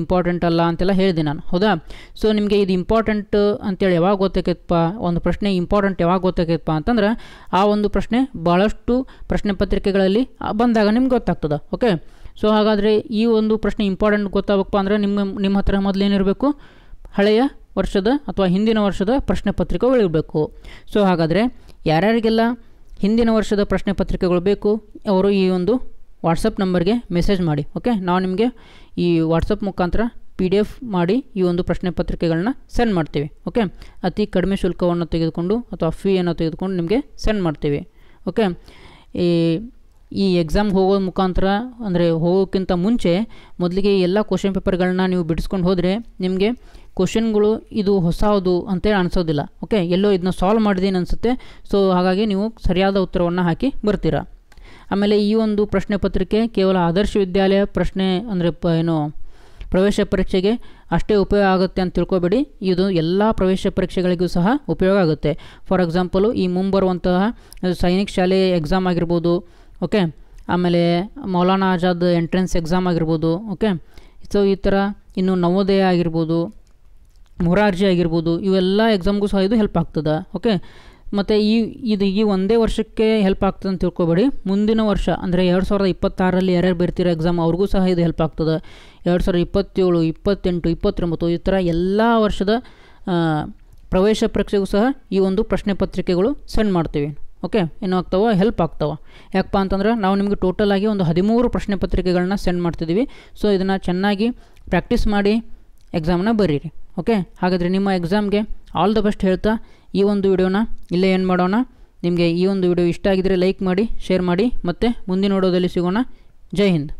ಇಂಪಾರ್ಟೆಂಟ್ ಅಲ್ಲ ಅಂತೆಲ್ಲ ಹೇಳಿದೆ ನಾನು. ಹೌದಾ? ಸೊ ನಿಮಗೆ ಇದು ಇಂಪಾರ್ಟೆಂಟ್ ಅಂತೇಳಿ ಯಾವಾಗ ಗೊತ್ತಾಕೈತಪ್ಪ, ಒಂದು ಪ್ರಶ್ನೆ ಇಂಪಾರ್ಟೆಂಟ್ ಯಾವಾಗ ಗೊತ್ತಾಕೈತಪ್ಪ ಅಂತಂದ್ರೆ ಆ ಒಂದು ಪ್ರಶ್ನೆ ಭಾಳಷ್ಟು ಪ್ರಶ್ನೆ ಪತ್ರಿಕೆಗಳಲ್ಲಿ ಬಂದಾಗ ನಿಮ್ಗೆ ಗೊತ್ತಾಗ್ತದೆ. ಓಕೆ, ಸೊ ಹಾಗಾದರೆ ಈ ಒಂದು ಪ್ರಶ್ನೆ ಇಂಪಾರ್ಟೆಂಟ್ ಗೊತ್ತಾಗಬೇಕಪ್ಪ ಅಂದರೆ ನಿಮ್ಮ ಹತ್ರ ಮೊದಲೇನಿರಬೇಕು? ಹಳೆಯ ವರ್ಷದ ಅಥವಾ ಹಿಂದಿನ ವರ್ಷದ ಪ್ರಶ್ನೆ ಪತ್ರಿಕೆಗಳು ಇರಬೇಕು. ಸೊ ಹಾಗಾದರೆ ಯಾರ್ಯಾರಿಗೆಲ್ಲ ಹಿಂದಿನ ವರ್ಷದ ಪ್ರಶ್ನೆ ಪತ್ರಿಕೆಗಳು ಬೇಕು ಅವರು ಈ ಒಂದು ವಾಟ್ಸಪ್ ನಂಬರ್ಗೆ ಮೆಸೇಜ್ ಮಾಡಿ. ಓಕೆ, ನಾವು ನಿಮಗೆ ಈ ವಾಟ್ಸಪ್ ಮುಖಾಂತರ PDF ಮಾಡಿ ಈ ಒಂದು ಪ್ರಶ್ನೆ ಪತ್ರಿಕೆಗಳನ್ನ ಸೆಂಡ್ ಮಾಡ್ತೀವಿ. ಓಕೆ, ಅತಿ ಕಡಿಮೆ ಶುಲ್ಕವನ್ನು ತೆಗೆದುಕೊಂಡು ಅಥವಾ ಫೀಯನ್ನು ತೆಗೆದುಕೊಂಡು ನಿಮಗೆ ಸೆಂಡ್ ಮಾಡ್ತೀವಿ. ಓಕೆ, ಈ ಎಕ್ಸಾಮ್ಗೆ ಹೋಗೋ ಮುಖಾಂತರ ಅಂದರೆ ಹೋಗೋಕ್ಕಿಂತ ಮುಂಚೆ ಮೊದಲಿಗೆ ಎಲ್ಲ ಕ್ವಶನ್ ಪೇಪರ್ಗಳನ್ನ ನೀವು ಬಿಡಿಸ್ಕೊಂಡು ಹೋದರೆ ನಿಮಗೆ ಕ್ವಶನ್ಗಳು ಇದು ಹೊಸದು ಅಂತೇಳಿ ಅನಿಸೋದಿಲ್ಲ. ಓಕೆ, ಎಲ್ಲೋ ಇದನ್ನ ಸಾಲ್ವ್ ಮಾಡಿದೀನಿ ಅನಿಸುತ್ತೆ. ಸೊ ಹಾಗಾಗಿ ನೀವು ಸರಿಯಾದ ಉತ್ತರವನ್ನು ಹಾಕಿ ಬರ್ತೀರಾ. ಆಮೇಲೆ ಈ ಒಂದು ಪ್ರಶ್ನೆ ಪತ್ರಿಕೆ ಕೇವಲ ಆದರ್ಶ ವಿದ್ಯಾಲಯ ಪ್ರಶ್ನೆ ಅಂದರೆ ಪ್ರವೇಶ ಪರೀಕ್ಷೆಗೆ ಅಷ್ಟೇ ಉಪಯೋಗ ಆಗುತ್ತೆ ಅಂತ ತಿಳ್ಕೊಬೇಡಿ. ಇದು ಎಲ್ಲ ಪ್ರವೇಶ ಪರೀಕ್ಷೆಗಳಿಗೂ ಸಹ ಉಪಯೋಗ ಆಗುತ್ತೆ. ಫಾರ್ ಎಕ್ಸಾಂಪಲು ಈ ಮುಂಬರುವಂತಹ ಸೈನಿಕ್ ಶಾಲೆ ಎಕ್ಸಾಮ್ ಆಗಿರ್ಬೋದು. ಓಕೆ, ಆಮೇಲೆ ಮೌಲಾನಾ ಆಜಾದ್ ಎಂಟ್ರೆನ್ಸ್ ಎಕ್ಸಾಮ್ ಆಗಿರ್ಬೋದು. ಓಕೆ, ಸೊ ಈ ಥರ ಇನ್ನು ನವೋದಯ ಆಗಿರ್ಬೋದು, ಮೊರಾರ್ಜಿ ಆಗಿರ್ಬೋದು, ಇವೆಲ್ಲ ಎಕ್ಸಾಮ್ಗೂ ಸಹ ಇದು ಹೆಲ್ಪ್ ಆಗ್ತದೆ. ಓಕೆ, ಮತ್ತು ಈ ಒಂದೇ ವರ್ಷಕ್ಕೆ ಹೆಲ್ಪ್ ಆಗ್ತದೆ ಅಂತ ತಿಳ್ಕೊಬೇಡಿ. ಮುಂದಿನ ವರ್ಷ ಅಂದರೆ 2026ರಲ್ಲಿ ಯಾರ್ಯಾರು ಬರ್ತಿರೋ ಎಕ್ಸಾಮ್ ಅವ್ರಿಗೂ ಸಹ ಇದು ಹೆಲ್ಪ್ ಆಗ್ತದೆ. 2027, 28, 29 ಈ ಥರ ಎಲ್ಲ ವರ್ಷದ ಪ್ರವೇಶ ಪರೀಕ್ಷೆಗೂ ಸಹ ಈ ಒಂದು ಪ್ರಶ್ನೆ ಪತ್ರಿಕೆಗಳು ಸೆಂಡ್ ಮಾಡ್ತೀವಿ. ಓಕೆ, ಏನು ಆಗ್ತಾವೆ? ಹೆಲ್ಪ್ ಆಗ್ತಾವೆ. ಯಾಕಪ್ಪ ಅಂತಂದ್ರೆ ನಾವು ನಿಮಗೆ ಟೋಟಲ್ ಆಗಿ ಒಂದು 13 ಪ್ರಶ್ನೆ ಪತ್ರಿಕೆಗಳನ್ನ ಸೆಂಡ್ ಮಾಡ್ತಿದ್ದೀವಿ. ಸೊ ಇದನ್ನು ಚೆನ್ನಾಗಿ ಪ್ರಾಕ್ಟೀಸ್ ಮಾಡಿ ಎಕ್ಸಾಮ್ನ ಬರೀರಿ. ಓಕೆ, ಹಾಗಾದರೆ ನಿಮ್ಮ ಎಕ್ಸಾಮ್ಗೆ ಆಲ್ ದ ಬೆಸ್ಟ್ ಹೇಳ್ತಾ ಈ ಒಂದು ವಿಡಿಯೋನ ಇಲ್ಲೇ ಏನು ಮಾಡೋಣ. ನಿಮಗೆ ಈ ಒಂದು ವಿಡಿಯೋ ಇಷ್ಟ ಆಗಿದರೆ ಲೈಕ್ ಮಾಡಿ, ಶೇರ್ ಮಾಡಿ, ಮತ್ತು ಮುಂದಿನ ವಿಡಿಯೋದಲ್ಲಿ ಸಿಗೋಣ. ಜೈ ಹಿಂದ್.